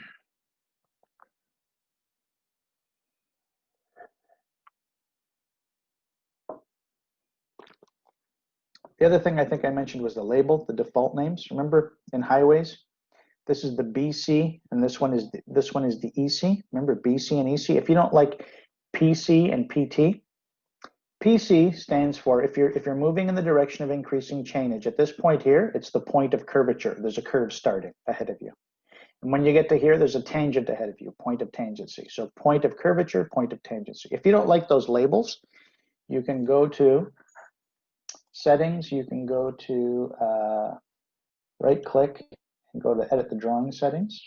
other thing I think I mentioned was the label, the default names. Remember in highways, this is the BC and this one is the EC. Remember BC and EC. If you don't like PC and PT, PC stands for if you're moving in the direction of increasing chainage. At this point here, it's the point of curvature. There's a curve starting ahead of you. And when you get to here, there's a tangent ahead of you, point of tangency. So point of curvature, point of tangency. If you don't like those labels, you can go to settings. You can go to right click and go to edit the drawing settings.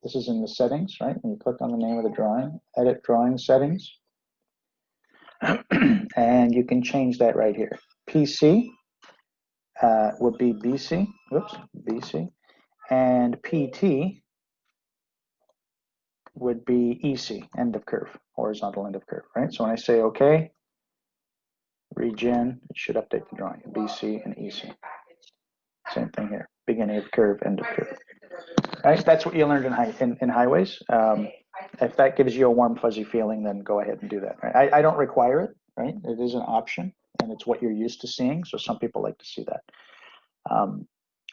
This is in the settings, right? When you click on the name of the drawing, edit drawing settings. And you can change that right here. PC would be BC, whoops, BC, and PT would be EC, end of curve, horizontal end of curve, right? So when I say OK, regen, it should update the drawing, BC and EC. Same thing here, beginning of curve, end of curve. Right? That's what you learned in highways. If that gives you a warm, fuzzy feeling, then go ahead and do that. Right? I don't require it, right? It is an option, and it's what you're used to seeing, so some people like to see that.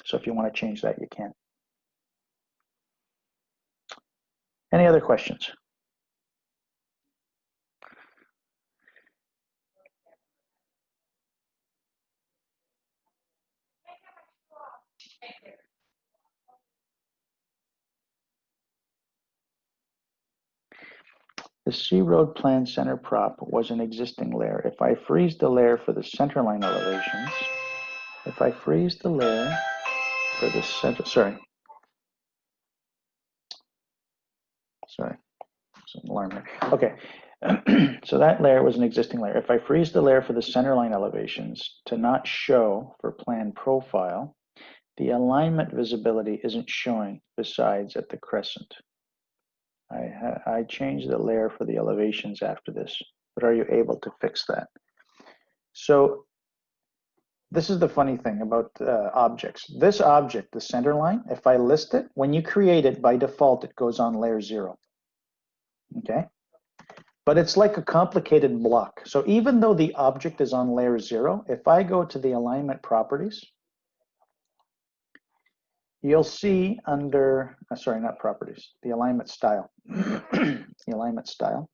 So if you want to change that, you can. Any other questions? The C-Road plan center prop was an existing layer. If I freeze the layer for the centerline elevations, if I freeze the layer for the center, sorry, it's an alarm there. Okay, so that layer was an existing layer. If I freeze the layer for the centerline elevations to not show for plan profile, the alignment visibility isn't showing besides at the crescent. I changed the layer for the elevations after this, but are you able to fix that? So this is the funny thing about objects. This object, the center line, if I list it, when you create it, by default, it goes on layer 0. Okay? But it's like a complicated block. So even though the object is on layer 0, if I go to the alignment properties, you'll see under, sorry, not properties, the alignment style. The alignment style.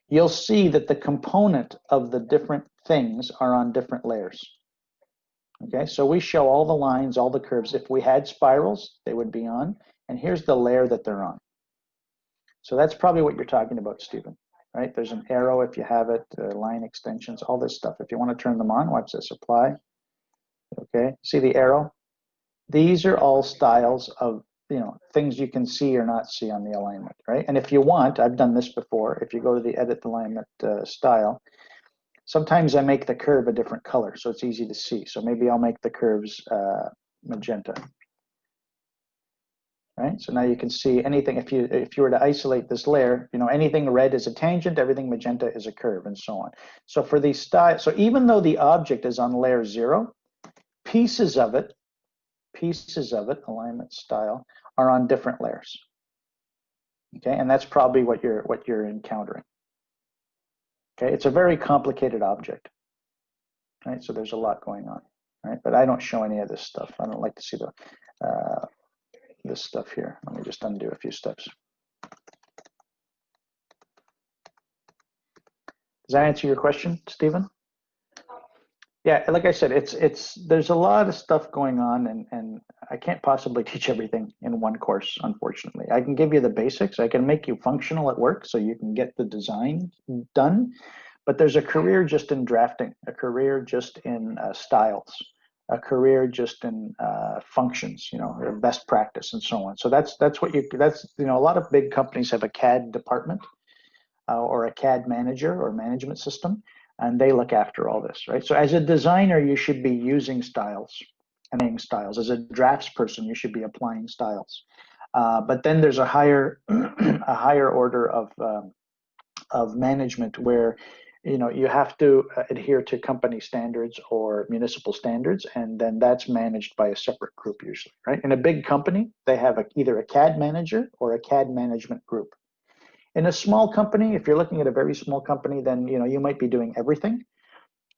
You'll see that the component of the different things are on different layers. Okay, so we show all the lines, all the curves. If we had spirals, they would be on. And here's the layer that they're on. So that's probably what you're talking about, Stephen, right? There's an arrow if you have it, line extensions, all this stuff. If you want to turn them on, watch this, apply. Okay, see the arrow? These are all styles of, things you can see or not see on the alignment, right? And if you want, I've done this before, if you go to the edit alignment style, sometimes I make the curve a different color so it's easy to see. So maybe I'll make the curves magenta. Right? So now you can see anything, if you were to isolate this layer, anything red is a tangent, everything magenta is a curve, and so on. So for these styles, so even though the object is on layer 0, pieces of it, alignment style, are on different layers. Okay, and that's probably what you're encountering. Okay, it's a very complicated object. Right, so there's a lot going on. Right, but I don't show any of this stuff. I don't like to see this stuff here. Let me just undo a few steps. Does that answer your question, Stephen? Yeah, like I said, there's a lot of stuff going on, and I can't possibly teach everything in one course, unfortunately. I can give you the basics. I can make you functional at work so you can get the design done, but there's a career just in drafting, a career just in styles, a career just in functions, or best practice and so on. So that's a lot of big companies have a CAD department or a CAD manager or management system, and they look after all this, right? So as a designer, you should be using styles and adding styles. As a draftsperson, you should be applying styles. But then there's a higher order of management where you have to adhere to company standards or municipal standards, and then that's managed by a separate group usually, right? In a big company, they have either a CAD manager or a CAD management group. In a small company, if you're looking at a very small company, then you might be doing everything.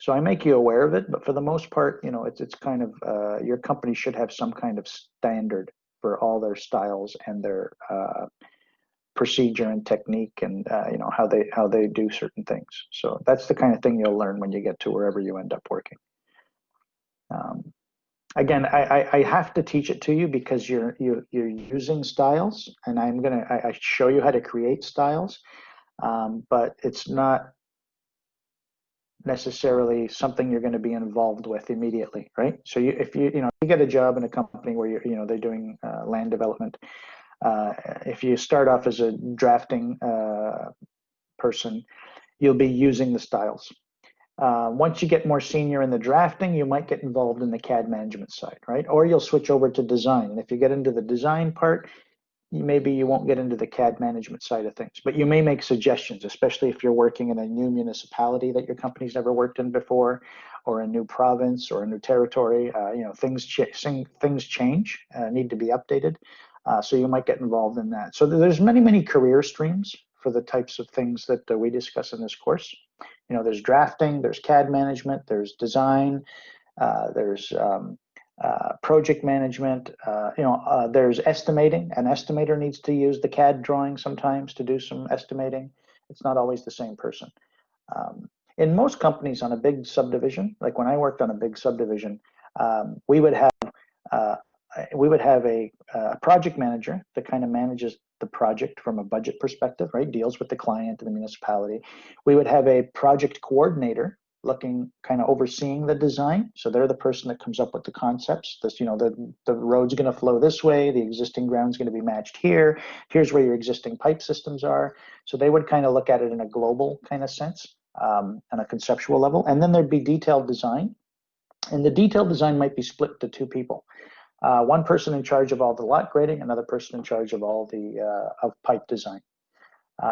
So I make you aware of it, but for the most part, it's kind of your company should have some kind of standard for all their styles and their procedure and technique, and how they do certain things. So that's the kind of thing you'll learn when you get to wherever you end up working. Again, I have to teach it to you because you're using styles, and I show you how to create styles, but it's not necessarily something you're going to be involved with immediately, right? So if you get a job in a company where they're doing land development, if you start off as a drafting person, you'll be using the styles. Once you get more senior in the drafting, you might get involved in the CAD management side, right? Or you'll switch over to design. And if you get into the design part, maybe you won't get into the CAD management side of things, but you may make suggestions, especially if you're working in a new municipality that your company's never worked in before, or a new province or a new territory. Things change, need to be updated. So you might get involved in that. So there's many career streams for the types of things that we discuss in this course. There's drafting, there's CAD management, there's design, there's project management, there's estimating. An estimator needs to use the CAD drawing sometimes to do some estimating. It's not always the same person. In most companies on a big subdivision, like when I worked on a big subdivision, we would have a project manager that kind of manages the project from a budget perspective, right? Deals with the client and the municipality. We would have a project coordinator kind of overseeing the design. So they're the person that comes up with the concepts. The road's going to flow this way. The existing ground's going to be matched here. Here's where your existing pipe systems are. So they would kind of look at it in a global kind of sense, on a conceptual level. And then there'd be detailed design. And the detailed design might be split to two people. One person in charge of all the lot grading, another person in charge of all the of pipe design.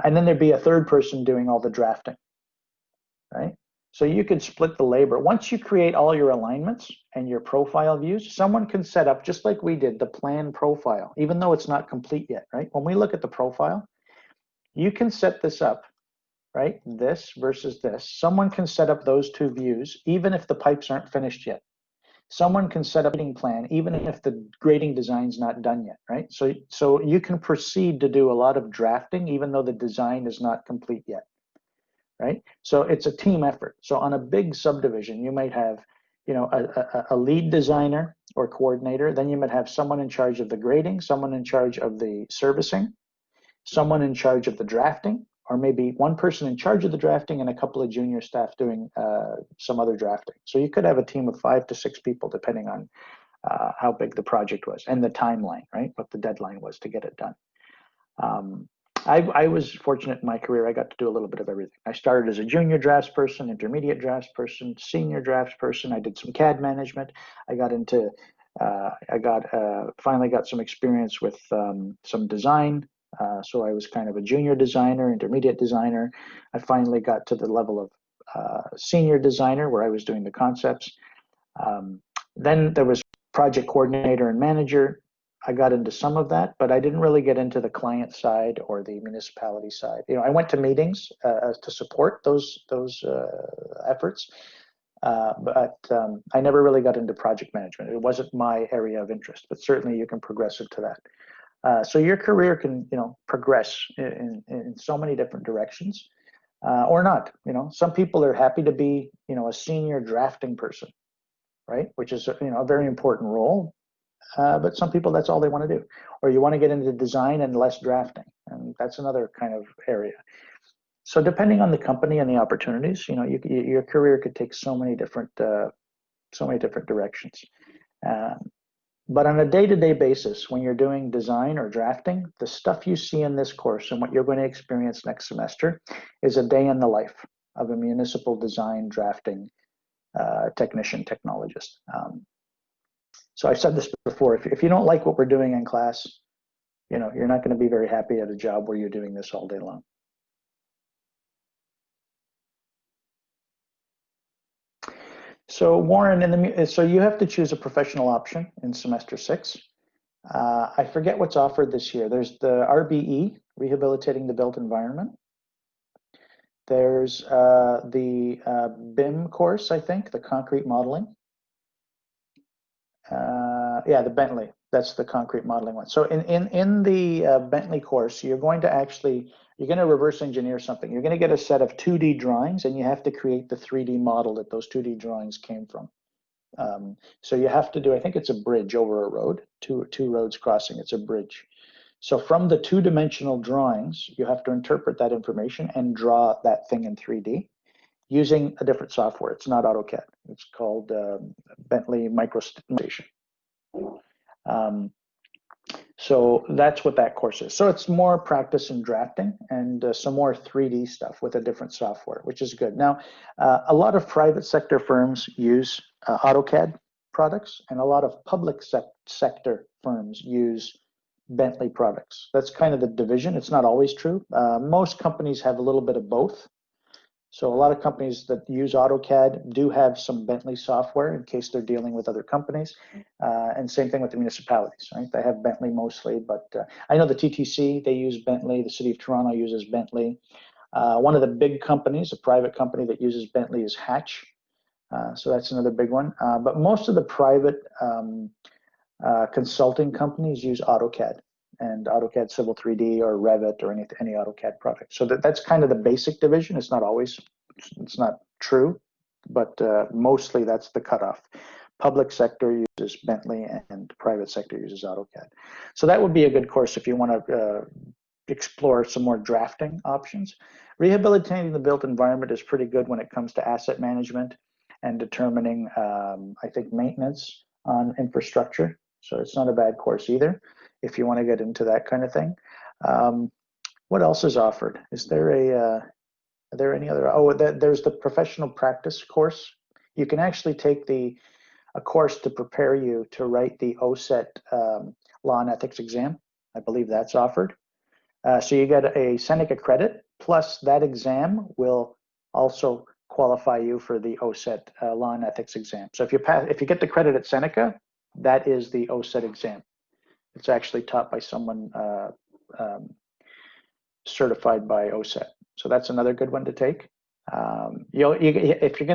And then there'd be a third person doing all the drafting, right? So you could split the labor. Once you create all your alignments and your profile views, someone can set up, just like we did, the plan profile, even though it's not complete yet, right? When we look at the profile, you can set this up, right? This versus this. Someone can set up those two views, even if the pipes aren't finished yet. Someone can set up a grading plan, even if the grading design's not done yet, right? So you can proceed to do a lot of drafting, even though the design is not complete yet. Right? So it's a team effort. So on a big subdivision, you might have, a lead designer or coordinator. Then you might have someone in charge of the grading, someone in charge of the servicing, someone in charge of the drafting, or maybe one person in charge of the drafting and a couple of junior staff doing some other drafting. So you could have a team of 5 to 6 people, depending on how big the project was and the timeline, right? What the deadline was to get it done. I was fortunate in my career. I got to do a little bit of everything. I started as a junior draftsperson, intermediate draftsperson, senior draftsperson. I did some CAD management. I got into, finally got some experience with some design. So I was kind of a junior designer, intermediate designer. I finally got to the level of senior designer where I was doing the concepts. Then there was project coordinator and manager. I got into some of that, but I didn't really get into the client side or the municipality side. I went to meetings to support those efforts, but I never really got into project management. It wasn't my area of interest, but certainly you can progress into that. So your career can, progress in so many different directions, or not. Some people are happy to be, a senior drafting person, right? Which is, a very important role. But some people, that's all they want to do. Or you want to get into design and less drafting, and that's another kind of area. So depending on the company and the opportunities, your career could take so many different directions. But on a day-to-day basis, when you're doing design or drafting, the stuff you see in this course and what you're going to experience next semester is a day in the life of a municipal design drafting technician, technologist. So I've said this before, if you don't like what we're doing in class, you're not going to be very happy at a job where you're doing this all day long. So Warren, so you have to choose a professional option in semester 6. I forget what's offered this year. There's the RBE, Rehabilitating the Built Environment. There's the BIM course, I think, the concrete modeling. Yeah, the Bentley, that's the concrete modeling one. So in the Bentley course, you're going to reverse engineer something. You're going to get a set of 2D drawings, and you have to create the 3D model that those 2D drawings came from. So you have to do, I think it's a bridge over a road, two roads crossing, it's a bridge. So from the 2-dimensional drawings, you have to interpret that information and draw that thing in 3D using a different software. It's not AutoCAD. It's called Bentley MicroStation. So that's what that course is. So it's more practice in drafting and some more 3D stuff with a different software, which is good. Now, a lot of private sector firms use AutoCAD products, and a lot of public sector firms use Bentley products. That's kind of the division. It's not always true. Most companies have a little bit of both. So a lot of companies that use AutoCAD do have some Bentley software in case they're dealing with other companies. And same thing with the municipalities, right? They have Bentley mostly, but I know the TTC, they use Bentley. The City of Toronto uses Bentley. One of the big companies, a private company that uses Bentley is Hatch. So that's another big one. But most of the private consulting companies use AutoCAD and AutoCAD Civil 3D or Revit or any AutoCAD product. So that's kind of the basic division. It's not always, it's not true, but mostly that's the cutoff. Public sector uses Bentley and private sector uses AutoCAD. So that would be a good course if you want to explore some more drafting options. Rehabilitating the built environment is pretty good when it comes to asset management and determining, I think, maintenance on infrastructure. So it's not a bad course either if you want to get into that kind of thing. What else is offered? Is there are there any other? Oh, there's the professional practice course. You can actually take a course to prepare you to write the OSET law and ethics exam. I believe that's offered. So you get a Seneca credit, plus that exam will also qualify you for the OSET law and ethics exam. So if you get the credit at Seneca, that is the OSET exam. It's actually taught by someone certified by OSET. So that's another good one to take. If you're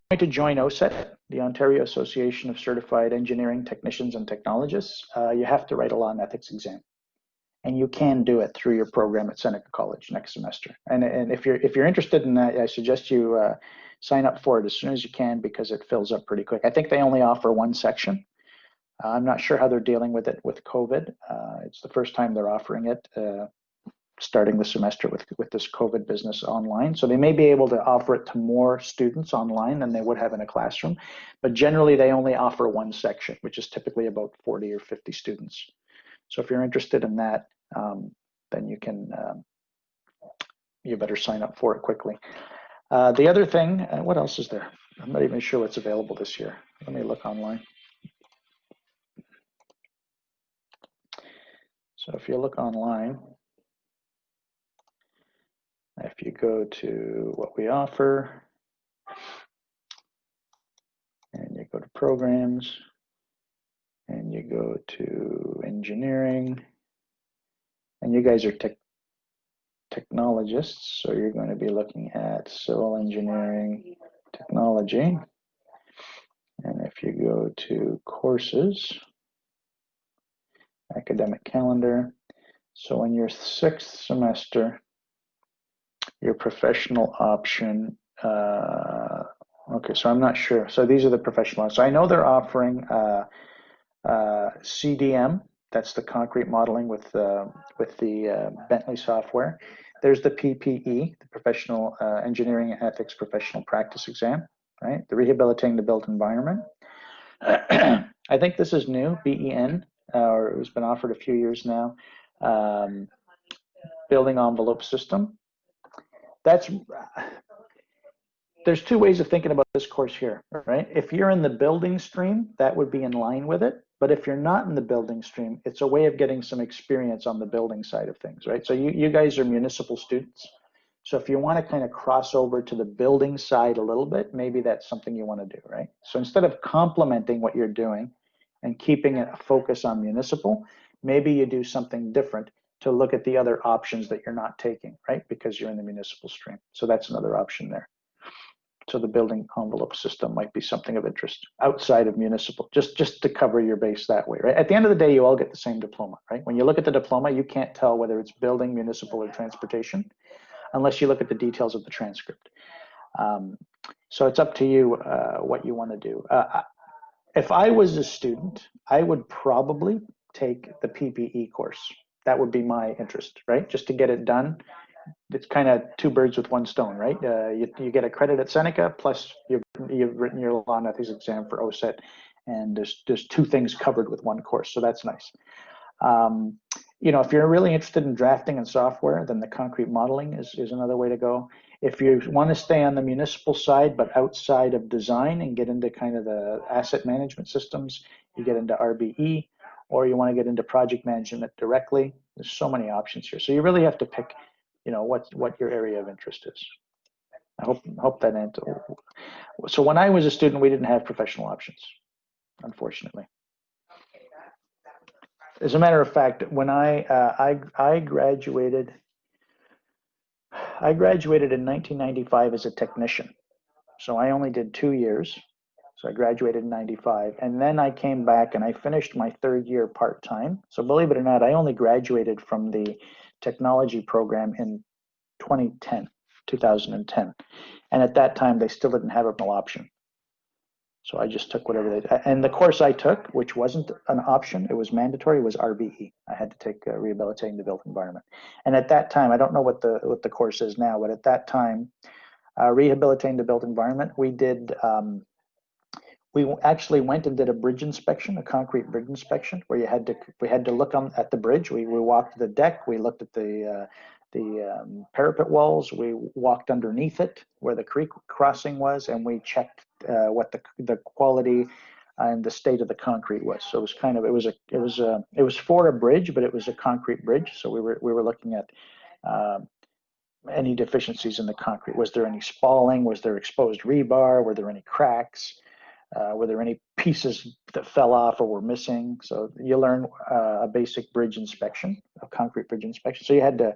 going to join OSET, the Ontario Association of Certified Engineering Technicians and Technologists, you have to write a law and ethics exam, and you can do it through your program at Seneca College next semester. And if you're interested in that, I suggest you sign up for it as soon as you can, because it fills up pretty quick. I think they only offer one section. I'm not sure how they're dealing with it with COVID. It's the first time they're offering it, starting the semester with this COVID business online. So they may be able to offer it to more students online than they would have in a classroom. But generally, they only offer one section, which is typically about 40 or 50 students. So if you're interested in that, then you better sign up for it quickly. The other thing, what else is there? I'm not even sure what's available this year. Let me look online. So if you look online, if you go to what we offer, and you go to programs, and you go to engineering, and you guys are technologists, so you're going to be looking at civil engineering technology. And if you go to courses, academic calendar, so in your 6th semester, your professional option, okay, so I'm not sure. So these are the professional ones. So I know they're offering CDM, that's the concrete modeling with the Bentley software. There's the PPE, the Professional Engineering Ethics Professional Practice Exam, right? The Rehabilitating the Built Environment. I think this is new, BEN, or it's been offered a few years now. Building Envelope System. There's two ways of thinking about this course here, right? If you're in the building stream, that would be in line with it. But if you're not in the building stream, it's a way of getting some experience on the building side of things, right? So you guys are municipal students. So if you want to kind of cross over to the building side a little bit, maybe that's something you want to do, right? So instead of complementing what you're doing and keeping a focus on municipal, maybe you do something different to look at the other options that you're not taking, right? Because you're in the municipal stream. So that's another option there. So the building envelope system might be something of interest outside of municipal, just to cover your base that way, right? At the end of the day, you all get the same diploma, right? When you look at the diploma, you can't tell whether it's building, municipal, or transportation unless you look at the details of the transcript. So it's up to you what you want to do. If I was a student, I would probably take the PPE course. That would be my interest, right? Just to get it done. It's kind of two birds with one stone, right? You get a credit at Seneca, plus you've written your law and ethics exam for OSET, and there's two things covered with one course, so that's nice. If you're really interested in drafting and software, then the concrete modeling is another way to go. If you want to stay on the municipal side, but outside of design and get into kind of the asset management systems, you get into RBE, or you want to get into project management directly. There's so many options here. So you really have to pick, what your area of interest is. I hope that answers. So when I was a student, we didn't have professional options, unfortunately. As a matter of fact, when I graduated in 1995 as a technician. So I only did 2 years. So I graduated in 95, and then I came back and I finished my 3rd year part-time. So believe it or not, I only graduated from the technology program in 2010. And at that time, they still didn't have an option. So I just took whatever and the course I took, which wasn't an option, it was mandatory, was RBE. I had to take Rehabilitating the Built Environment. And at that time, I don't know what the course is now, but at that time, Rehabilitating the Built Environment, we did, we actually went and did a bridge inspection, a concrete bridge inspection, where we had to look at the bridge. We walked the deck, we looked at the parapet walls, we walked underneath it where the creek crossing was, and we checked what the quality and the state of the concrete was. So it was kind of, it was for a bridge, but it was a concrete bridge. So we were looking at any deficiencies in the concrete. Was there any spalling? Was there exposed rebar? Were there any cracks? Were there any pieces that fell off or were missing? So you learn a basic bridge inspection, a concrete bridge inspection. So you had to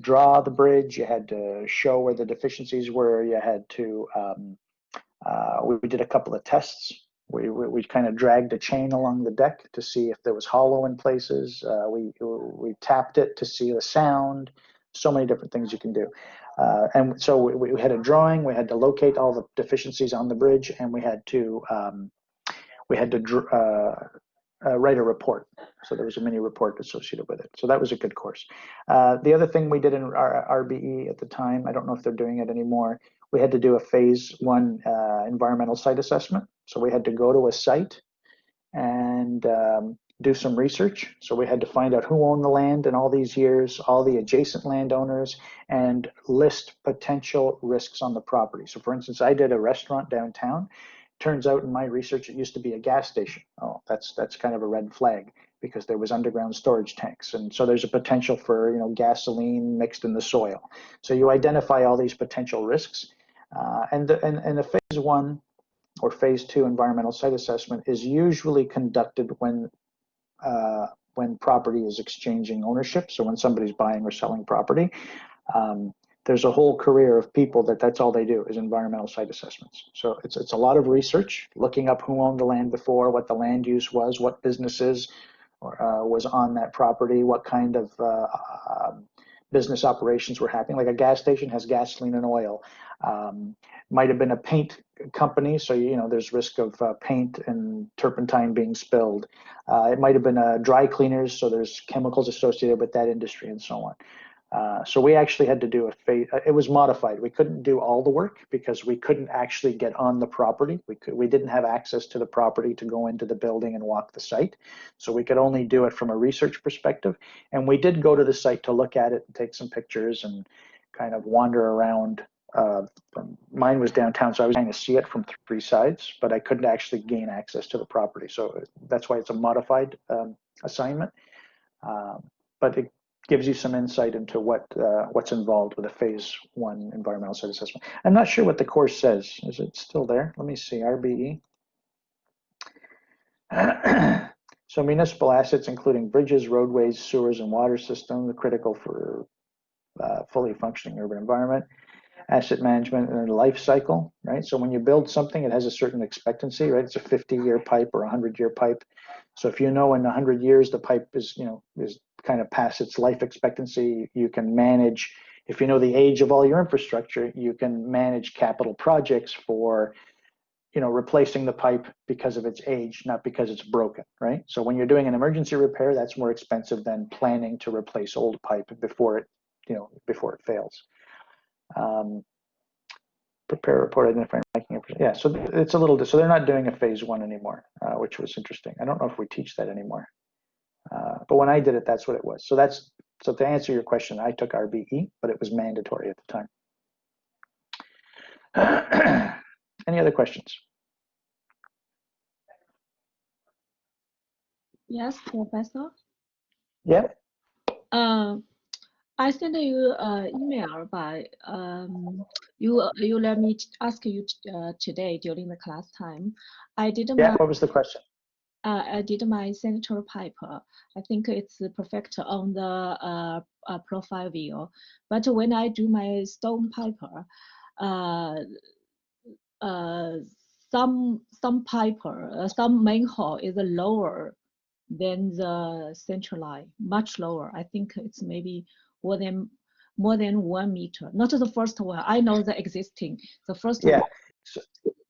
draw the bridge, you had to show where the deficiencies were, you had to, we did a couple of tests. We kind of dragged a chain along the deck to see if there was hollow in places. We tapped it to see the sound. So many different things you can do. And so we had a drawing, we had to locate all the deficiencies on the bridge, and we had to write a report. So there was a mini report associated with it. So that was a good course. The other thing we did in our RBE at the time, I don't know if they're doing it anymore, we had to do a phase 1 environmental site assessment. So we had to go to a site and do some research. So we had to find out who owned the land in all these years, all the adjacent landowners, and list potential risks on the property. So for instance, I did a restaurant downtown. Turns out in my research, it used to be a gas station. Oh, that's kind of a red flag because there was underground storage tanks. And so there's a potential for, gasoline mixed in the soil. So you identify all these potential risks. And the phase 1 or phase 2 environmental site assessment is usually conducted when property is exchanging ownership. So when somebody's buying or selling property, there's a whole career of people that's all they do is environmental site assessments. So it's a lot of research, looking up who owned the land before, what the land use was, what businesses was on that property, what kind of business operations were happening. Like a gas station has gasoline and oil. Might have been a paint company, so there's risk of paint and turpentine being spilled. It might have been dry cleaners, so there's chemicals associated with that industry and so on. So we actually had to do it was modified. We couldn't do all the work because we couldn't actually get on the property. We didn't have access to the property to go into the building and walk the site. So we could only do it from a research perspective. And we did go to the site to look at it and take some pictures and kind of wander around. Mine was downtown, so I was trying to see it from 3 sides, but I couldn't actually gain access to the property. So that's why it's a modified assignment. But it gives you some insight into what's involved with a phase 1 environmental site assessment. I'm not sure what the course says. Is it still there? Let me see, RBE. So municipal assets, including bridges, roadways, sewers, and water systems, are critical for fully functioning urban environment. Asset management and life cycle, right? So when you build something, it has a certain expectancy, right? It's a 50-year pipe or a 100-year pipe. So if in 100 years the pipe is kind of past its life expectancy, you can manage. If you know the age of all your infrastructure, you can manage capital projects for, replacing the pipe because of its age, not because it's broken, right? So when you're doing an emergency repair, that's more expensive than planning to replace old pipe before it fails. Prepare a report identifying making yeah, so it's a little, so they're not doing a phase 1 anymore, which was interesting. I don't know if we teach that anymore, but when I did it, that's what it was. So to answer your question, I took RBE, but it was mandatory at the time. Any other questions? Yes, Professor. Yeah. I sent you an email, but you let me ask you today during the class time. I did Yeah. my What was the question? I did my center pipe. I think it's perfect on the profile view, but when I do my stone pipe, some pipe, some manhole is lower than the center line, much lower. I think it's maybe more than 1 meter. Not the first one. I know the existing. The first Yeah. one.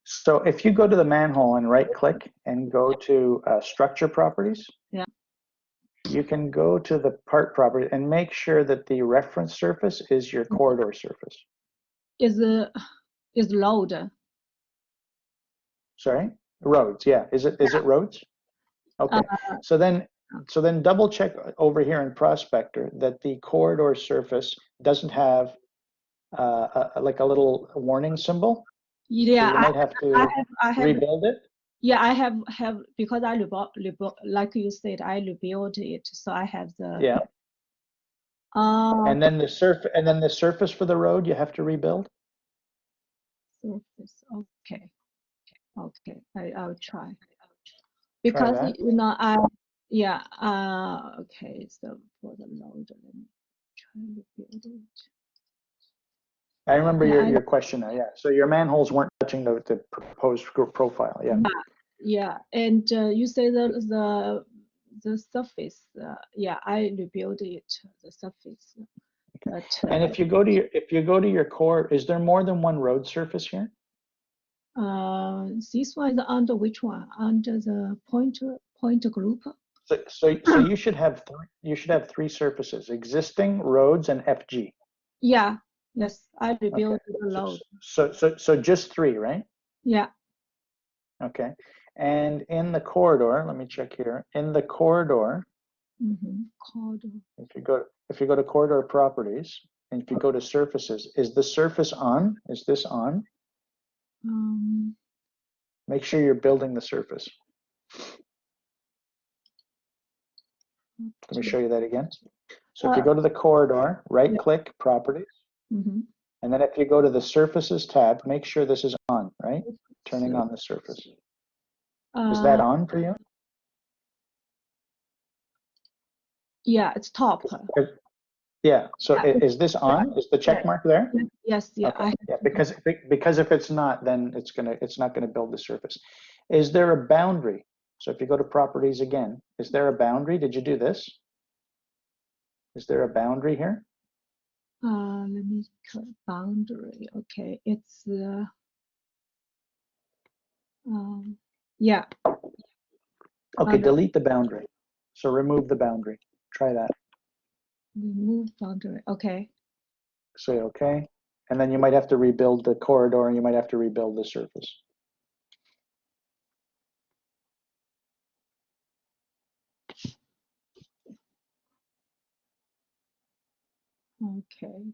So if you go to the manhole and right click and go to structure properties, Yeah. you can go to the part property and make sure that the reference surface is your corridor surface. Is load. Sorry, roads. Yeah, is it roads? Okay. So then double check over here in Prospector that the corridor surface doesn't have like a little warning symbol. Yeah, so you might have to I have rebuild it. Yeah, I have because I like you said, I rebuilt it, so I have the. Yeah. And then the surface for the road you have to rebuild. Surface. Okay. I'll try. Because that. yeah. Okay. So for the load, let me try to build it. I remember your question now. Yeah. So your manholes weren't touching the proposed profile. Yeah. Yeah, and you say the surface. Yeah, I rebuilt it. The surface. Okay. But, And if you go to your core, is there more than one road surface here? This one is under which one? Under the point group. So you should have three surfaces: existing, roads, and FG. Yeah. Yes, I rebuilt Okay. the load. So just three, right? Yeah. Okay. And in the corridor, let me check here. In the corridor, Corridor. if you go to corridor properties, and if you go to surfaces, is the surface on? Is this on? Make sure you're building the surface. Let me show you that again. So if you go to the corridor, right click properties. And then if you go to the surfaces tab, make sure this is on, right? Turning on the surface. Is that on for you? Yeah, it's top. Yeah. So is this on? Is the check mark there? Yes. Yeah. Okay. Yeah. Because if it's not, then it's not gonna build the surface. Is there a boundary? So if you go to properties again, is there a boundary? Did you do this? Is there a boundary here? Let me click boundary. Okay, it's yeah. Okay, delete the boundary. So remove the boundary. Try that. Remove boundary. Okay. Say okay. And then you might have to rebuild the corridor and you might have to rebuild the surface. Okay.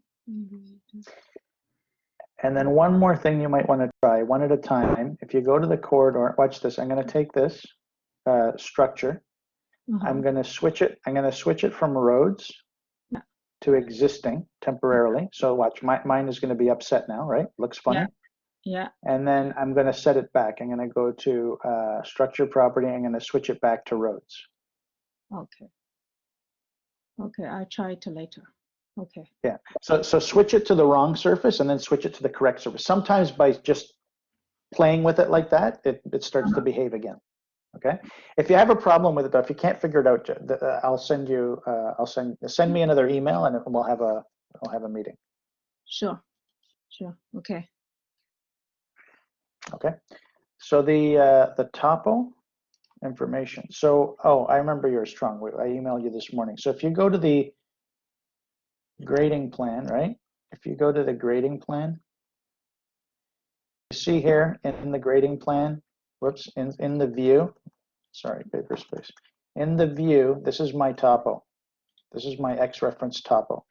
And then one more thing you might want to try, one at a time. If you go to the corridor, watch this. I'm going to take this structure. I'm going to switch it. I'm going to switch it from roads to existing temporarily. So watch, mine is going to be upset now, right? Looks funny. Yeah. And then I'm going to set it back. I'm going to go to structure property. I'm going to switch it back to roads. Okay. Okay, I'll try it later. Okay. Yeah. So switch it to the wrong surface and then switch it to the correct surface. Sometimes by just playing with it like that, it starts to behave again. Okay. If you have a problem with it though, if you can't figure it out, I'll send you. Send me another email and we'll have a meeting. Sure. Okay. Okay. So the topo information. So I remember yours, Trung. I emailed you this morning. So if you go to the grading plan, right? If you go to the grading plan, you see here in the grading plan, whoops, in the view, sorry, paper space. In the view, this is my topo. This is my X reference topo,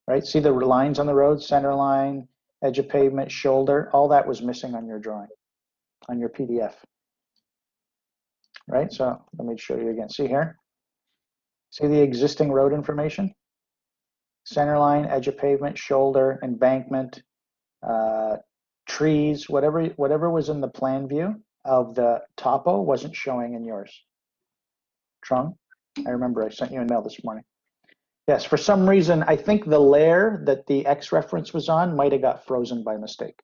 right? See the lines on the road, center line, edge of pavement, shoulder, all that was missing on your drawing, on your PDF. Right, so let me show you again. See here? See the existing road information? Center line, edge of pavement, shoulder, embankment, trees, whatever was in the plan view of the topo wasn't showing in yours. Trung, I remember I sent you an email this morning. Yes, for some reason, I think the layer that the X reference was on might have got frozen by mistake.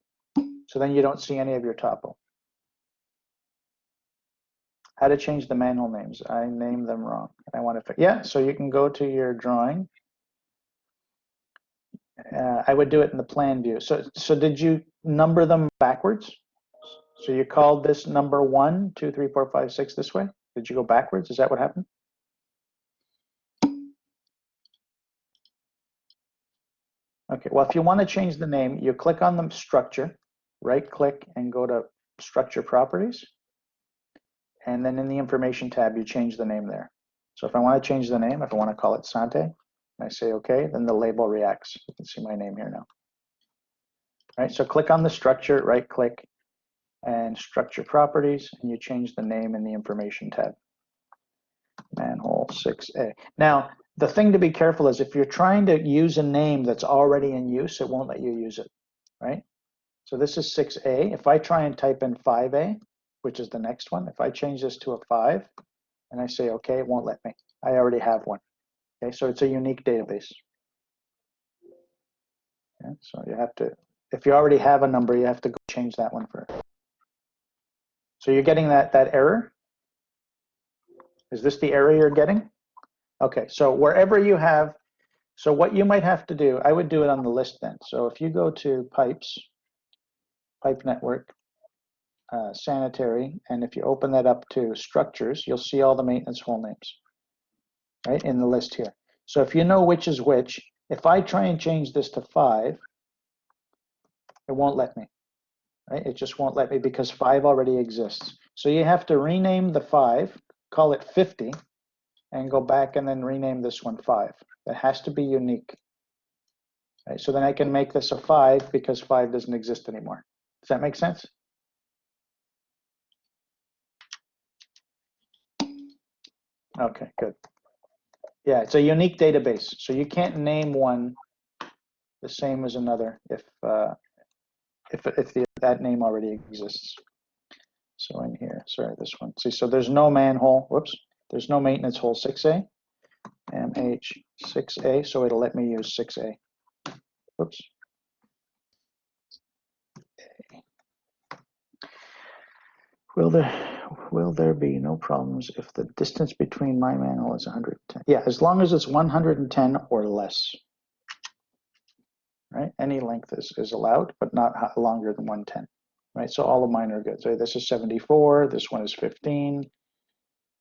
So then you don't see any of your topo. How to change the manhole names. I named them wrong. I want to, yeah, so you can go to your drawing. I would do it in the plan view. So did you number them backwards? So you called this number 1, 2, 3, 4, 5, 6 this way? Did you go backwards? Is that what happened? Okay, well, if you want to change the name, you click on the structure, right click and go to structure properties. And then in the information tab, you change the name there. So if I want to change the name, if I want to call it Sante, and I say okay, then the label reacts. You can see my name here now. All right, so click on the structure, right click and structure properties, and you change the name in the information tab. Manhole 6A. Now, the thing to be careful is if you're trying to use a name that's already in use, it won't let you use it, right? So this is 6A. If I try and type in 5A, which is the next one, if I change this to a 5 and I say okay, it won't let me. I already have one. Okay, so it's a unique database. Okay, so you have to, if you already have a number, you have to go change that one first. So you're getting that error? Is this the error you're getting? Okay, so wherever you have, so what you might have to do, I would do it on the list then. So if you go to pipes, pipe network, sanitary, and if you open that up to structures, you'll see all the maintenance hole names, right, in the list here. So if you know which is which, if I try and change this to 5, it won't let me, right? It just won't let me because 5 already exists. So you have to rename the 5, call it 50, and go back and then rename this one 5. It has to be unique. Right? So then I can make this a 5 because 5 doesn't exist anymore. Does that make sense? Okay, good. Yeah, it's a unique database. So you can't name one the same as another if that name already exists. So in here, sorry, this one. See, so there's no manhole, whoops, there's no maintenance hole 6A, MH6A, so it'll let me use 6A. Whoops. Will there be no problems if the distance between my manhole is 110? Yeah, as long as it's 110 or less. Right? Any length is allowed, but not longer than 110. Right? So all of mine are good. So this is 74, this one is 15,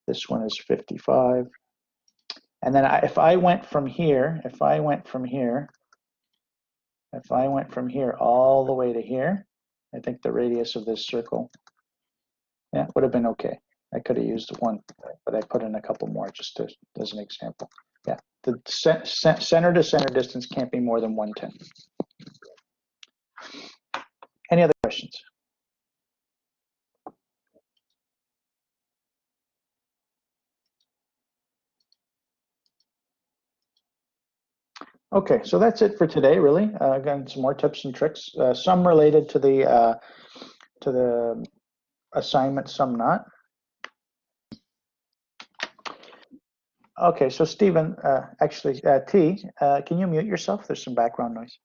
this one is 55. And then if I went from here all the way to here, I think the radius of this circle, yeah, would have been okay. I could have used one, but I put in a couple more just as an example. Yeah, the center to center distance can't be more than 110. Any other questions? Okay, so that's it for today, really. Again, some more tips and tricks, some related to the assignment, some not. Okay, so Stephen, actually, T, can you mute yourself? There's some background noise.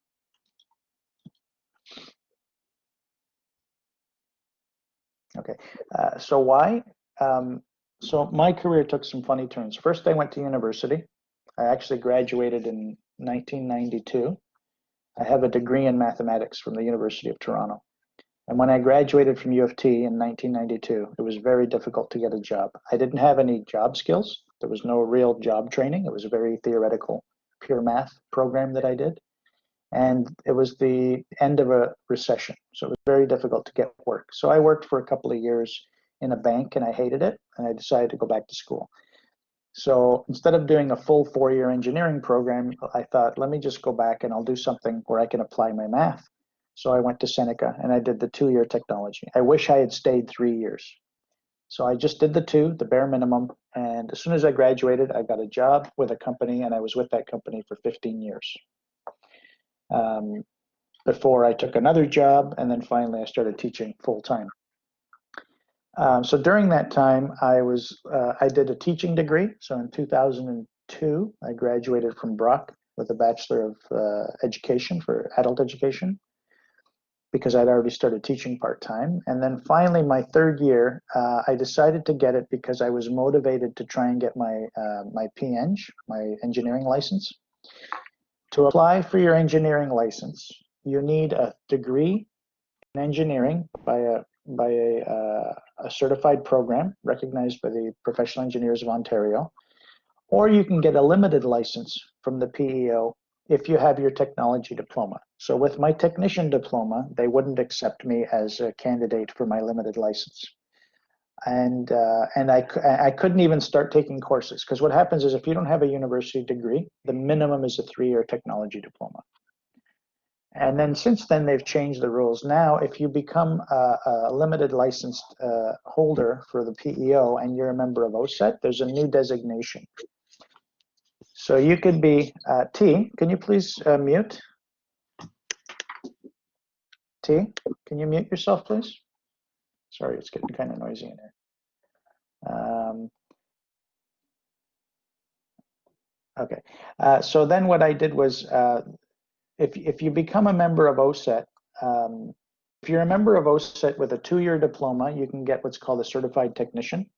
Okay, so why? So my career took some funny turns. First, I went to university. I actually graduated in 1992. I have a degree in mathematics from the University of Toronto. And when I graduated from U of T in 1992, it was very difficult to get a job. I didn't have any job skills. There was no real job training. It was a very theoretical, pure math program that I did. And it was the end of a recession. So it was very difficult to get work. So I worked for a couple of years in a bank and I hated it. And I decided to go back to school. So instead of doing a full 4-year engineering program, I thought, let me just go back and I'll do something where I can apply my math. So I went to Seneca and I did the 2-year technology. I wish I had stayed 3 years. So I just did the bare minimum. And as soon as I graduated, I got a job with a company, and I was with that company for 15 years. Before I took another job, and then finally I started teaching full time. So during that time, I did a teaching degree. So in 2002, I graduated from Brock with a Bachelor of Education for adult education, because I'd already started teaching part-time. And then finally, my 3rd year, I decided to get it because I was motivated to try and get my PEng, my engineering license. To apply for your engineering license, you need a degree in engineering by a certified program recognized by the Professional Engineers of Ontario, or you can get a limited license from the PEO if you have your technology diploma. So with my technician diploma, they wouldn't accept me as a candidate for my limited license. And I couldn't even start taking courses, because what happens is if you don't have a university degree, the minimum is a 3-year technology diploma. And then since then, they've changed the rules. Now, if you become a limited licensed holder for the PEO and you're a member of OSET, there's a new designation. So you could be, T, can you please mute? T, can you mute yourself, please? Sorry, it's getting kind of noisy in here. Okay, so then what I did was, if you become a member of OSET, if you're a member of OSET with a 2-year diploma, you can get what's called a certified technician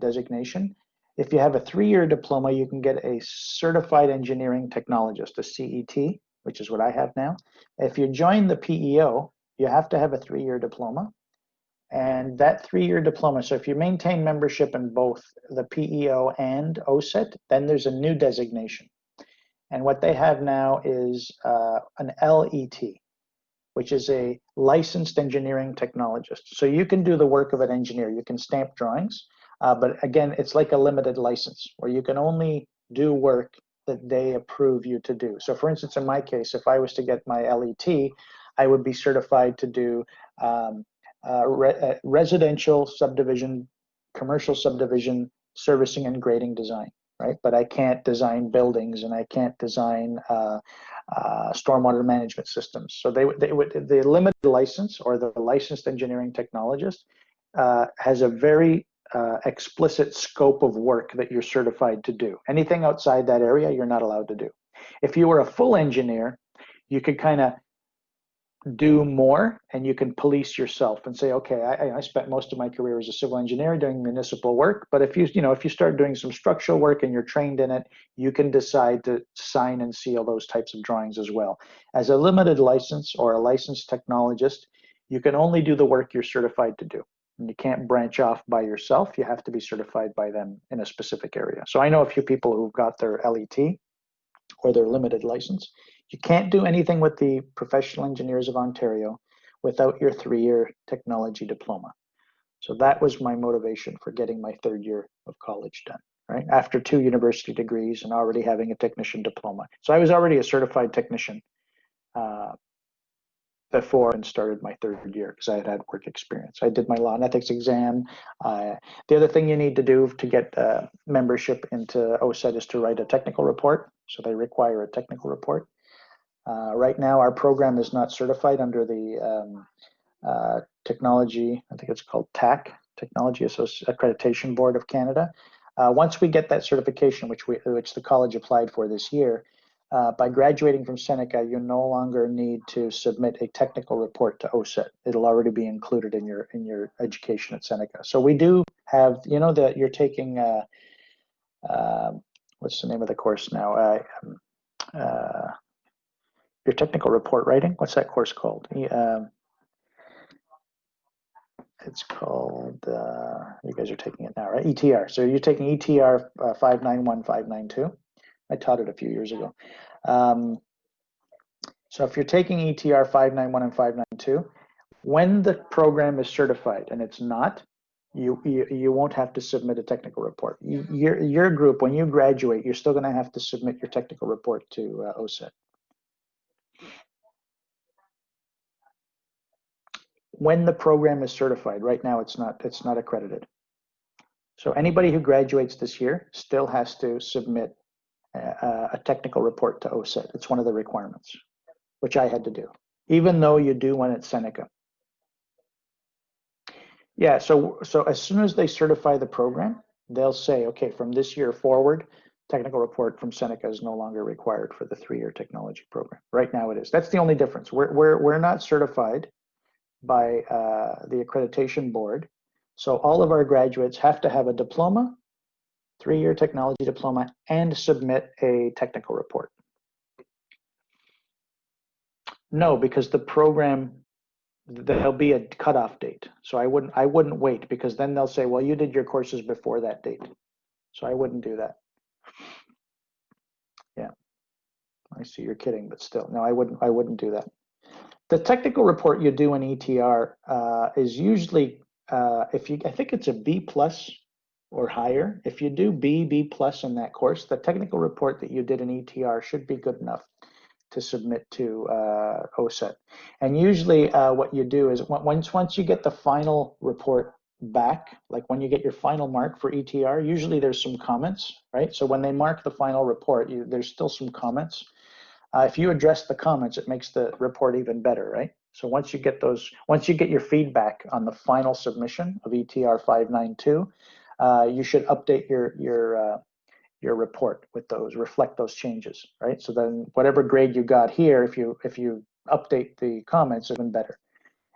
designation. If you have a 3-year diploma, you can get a certified engineering technologist, a CET, which is what I have now. If you join the PEO, you have to have a 3-year diploma. And that 3-year diploma, so if you maintain membership in both the PEO and OSET, then there's a new designation. And what they have now is an LET, which is a licensed engineering technologist. So you can do the work of an engineer. You can stamp drawings, but again, it's like a limited license where you can only do work that they approve you to do. So for instance, in my case, if I was to get my LET, I would be certified to do residential subdivision, commercial subdivision, servicing and grading design, right? But I can't design buildings and I can't design stormwater management systems. So the limited license, or the licensed engineering technologist, has a very explicit scope of work that you're certified to do. Anything outside that area, you're not allowed to do. If you were a full engineer, you could kind of do more, and you can police yourself and say, okay, I spent most of my career as a civil engineer doing municipal work, but if you start doing some structural work and you're trained in it, you can decide to sign and seal those types of drawings as well. As a limited license or a licensed technologist, you can only do the work you're certified to do. And you can't branch off by yourself. You have to be certified by them in a specific area. So I know a few people who've got their LET or their limited license. You can't do anything with the Professional Engineers of Ontario without your 3-year technology diploma. So that was my motivation for getting my 3rd year of college done, right? After 2 university degrees and already having a technician diploma. So I was already a certified technician before and started my 3rd year because I had work experience. I did my law and ethics exam. The other thing you need to do to get membership into OSET is to write a technical report. So they require a technical report. Right now, our program is not certified under the technology, I think it's called TAC, Technology Accreditation Board of Canada. Once we get that certification, which the college applied for this year, by graduating from Seneca, you no longer need to submit a technical report to OSET. It'll already be included in your education at Seneca. So we do have, that you're taking, what's the name of the course now? Your technical report writing. What's that course called? It's called, you guys are taking it now, right? ETR. So you're taking ETR 591, 592. I taught it a few years ago. So if you're taking ETR 591 and 592, when the program is certified, and it's not, you won't have to submit a technical report. Your group, when you graduate, you're still going to have to submit your technical report to OSET. when the program is certified. Right now, it's not accredited. So anybody who graduates this year still has to submit a technical report to OSET. It's one of the requirements, which I had to do, even though you do one at Seneca. Yeah, so as soon as they certify the program, they'll say, okay, from this year forward, technical report from Seneca is no longer required for the 3-year technology program. Right now it is. That's the only difference. We're not certified by the accreditation board. So all of our graduates have to have a diploma, 3-year technology diploma, and submit a technical report. No, because the program, there'll be a cutoff date. So I wouldn't wait, because then they'll say, well, you did your courses before that date. So I wouldn't do that. Yeah, I see you're kidding, but still, no, I wouldn't do that. The technical report you do in ETR is usually, I think it's a B+ or higher. If you do B+ in that course, the technical report that you did in ETR should be good enough to submit to OSET. And usually what you do is once you get the final report back, like when you get your final mark for ETR, usually there's some comments, right? So when they mark the final report, there's still some comments. If you address the comments, it makes the report even better, right? So once you get your feedback on the final submission of ETR 592, you should update your report with those, reflect those changes, right? So then whatever grade you got here, if you update the comments, even better,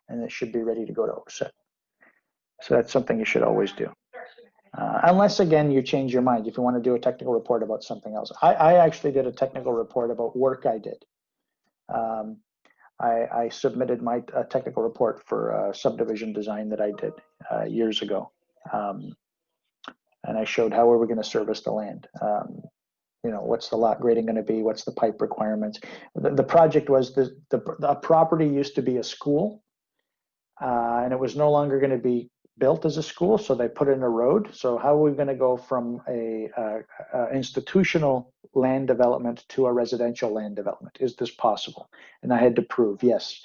and it should be ready to go to OSET. So that's something you should always do. Unless, again, you change your mind, if you want to do a technical report about something else. I actually did a technical report about work I did. I submitted my technical report for subdivision design that I did years ago. And I showed how we were going to service the land. You know, what's the lot grading going to be? What's the pipe requirements? The project was the property used to be a school, and it was no longer going to be built as a school, so they put in a road. So how are we going to go from a institutional land development to a residential land development? Is this possible? And I had to prove, yes,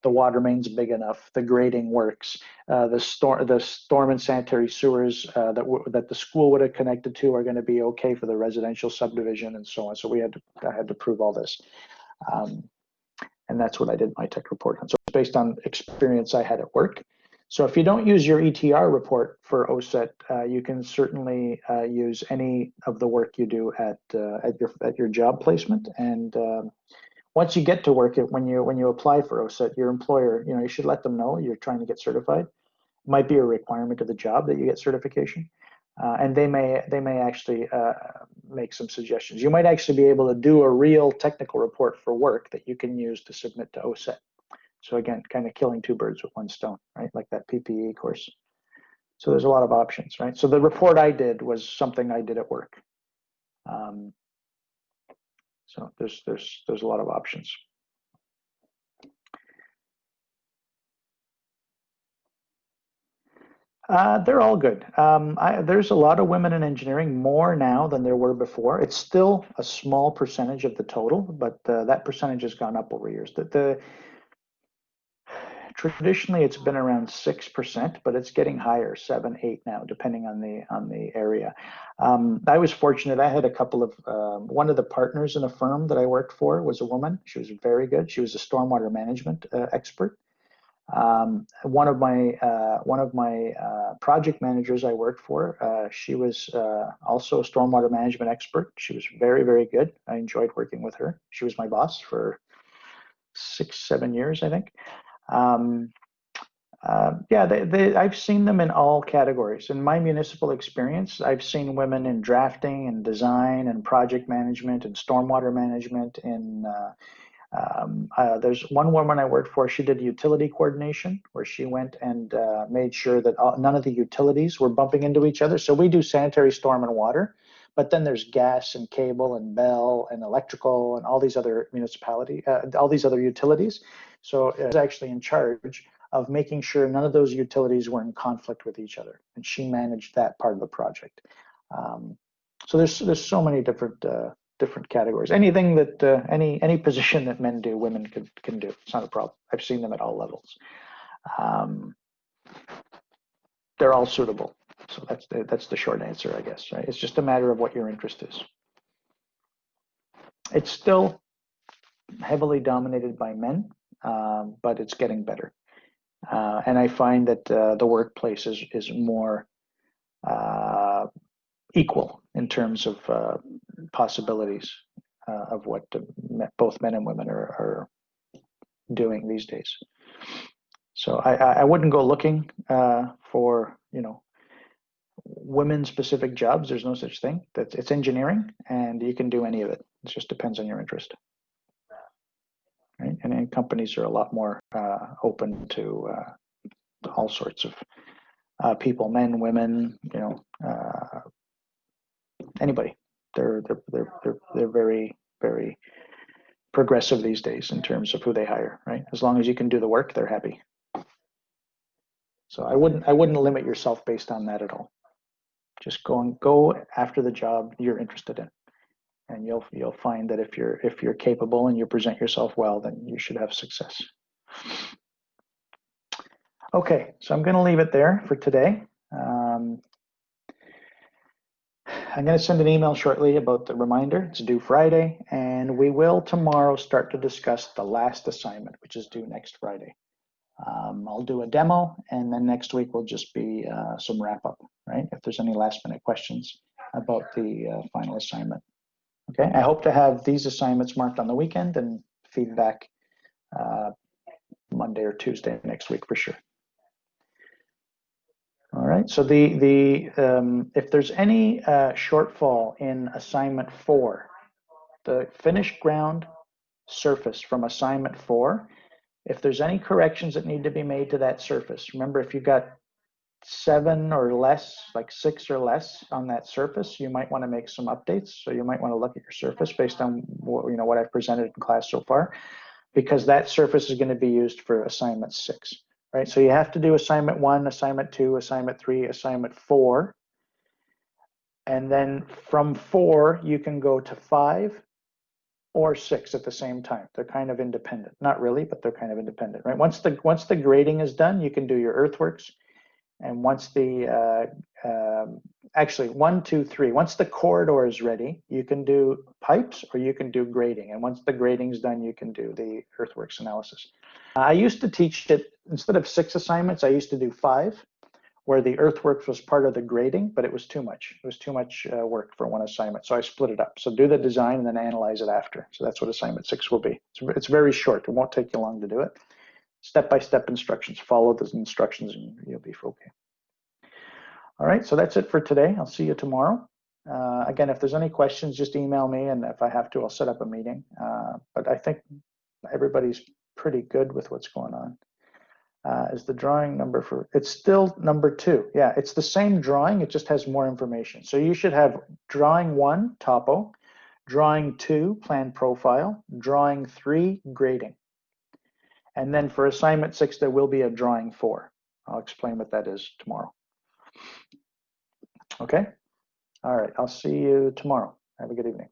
the water main's big enough, the grading works, the storm and sanitary sewers that the school would have connected to are going to be okay for the residential subdivision, and so on. So I had to prove all this. And that's what I did my tech report on. So it's based on experience I had at work. So if you don't use your ETR report for OSET, you can certainly use any of the work you do at your job placement. And once you get to work, when you apply for OSET, your employer, you should let them know you're trying to get certified. It might be a requirement of the job that you get certification, and they may actually make some suggestions. You might actually be able to do a real technical report for work that you can use to submit to OSET. So again, kind of killing 2 birds with 1 stone, right? Like that PPE course. So there's a lot of options, right? So the report I did was something I did at work. So there's a lot of options. They're all good. There's a lot of women in engineering, more now than there were before. It's still a small percentage of the total, but that percentage has gone up over years. Traditionally, it's been around 6%, but it's getting higher, 7, 8 now, depending on the area. I was fortunate. I had a couple of one of the partners in a firm that I worked for was a woman. She was very good. She was a stormwater management expert. One of my project managers I worked for, she was also a stormwater management expert. She was very, very good. I enjoyed working with her. She was my boss for 6, 7 years, I think. Yeah, I've seen them in all categories. In my municipal experience, I've seen women in drafting and design and project management and stormwater management. There's one woman I worked for, she did utility coordination, where she went and made sure that none of the utilities were bumping into each other. So we do sanitary, storm, and water, but then there's gas and cable and bell and electrical and all these other all these other utilities. So I was actually in charge of making sure none of those utilities were in conflict with each other, and she managed that part of the project. So there's so many different categories. Anything that any position that men do, women can do. It's not a problem. I've seen them at all levels. they're all suitable. So that's the short answer, I guess, right? It's just a matter of what your interest is. It's still heavily dominated by men, but it's getting better. And I find that the workplace is more equal in terms of possibilities of what both men and women are doing these days. So I wouldn't go looking for, you know, women-specific jobs. There's no such thing. It's engineering, and you can do any of it. It just depends on your interest. Right? And companies are a lot more open to all sorts of people, men, women, you know, anybody. They're very, very progressive these days in terms of who they hire, right? As long as you can do the work, they're happy. So I wouldn't limit yourself based on that at all. Just go after the job you're interested in, and you'll find that if you're capable and you present yourself well, then you should have success. Okay, so I'm going to leave it there for today. I'm going to send an email shortly about the reminder. It's due Friday, and we will tomorrow start to discuss the last assignment, which is due next Friday. I'll do a demo, and then next week will just be some wrap up, right? If there's any last minute questions about the final assignment. Okay, I hope to have these assignments marked on the weekend and feedback Monday or Tuesday next week for sure. All right, so if there's any shortfall in assignment 4, the finished ground surface from assignment 4, if there's any corrections that need to be made to that surface, remember if you've got 7 or less, like 6 or less on that surface, you might want to make some updates. So you might want to look at your surface based on what I've presented in class so far, because that surface is going to be used for assignment 6, right? So you have to do assignment 1, assignment 2, assignment 3, assignment 4. And then from 4, you can go to 5 or 6 at the same time. They're kind of independent. Not really, but they're kind of independent, right? Once the grading is done, you can do your earthworks. And once the, actually 1, 2, 3, once the corridor is ready, you can do pipes or you can do grading. And once the grading is done, you can do the earthworks analysis. I used to teach it, instead of 6 assignments, I used to do 5, where the earthworks was part of the grading, but it was too much. It was too much work for one assignment. So I split it up. So do the design and then analyze it after. So that's what assignment 6 will be. It's very short. It won't take you long to do it. Step-by-step instructions. Follow those instructions and you'll be okay. All right, so that's it for today. I'll see you tomorrow. Again, if there's any questions, just email me, and if I have to, I'll set up a meeting. But I think everybody's pretty good with what's going on. Is the drawing number for, it's still number 2. Yeah, it's the same drawing, it just has more information. So you should have drawing 1, topo, drawing 2, plan profile, drawing 3, grading. And then for assignment 6, there will be a drawing 4. I'll explain what that is tomorrow. Okay? All right, I'll see you tomorrow. Have a good evening.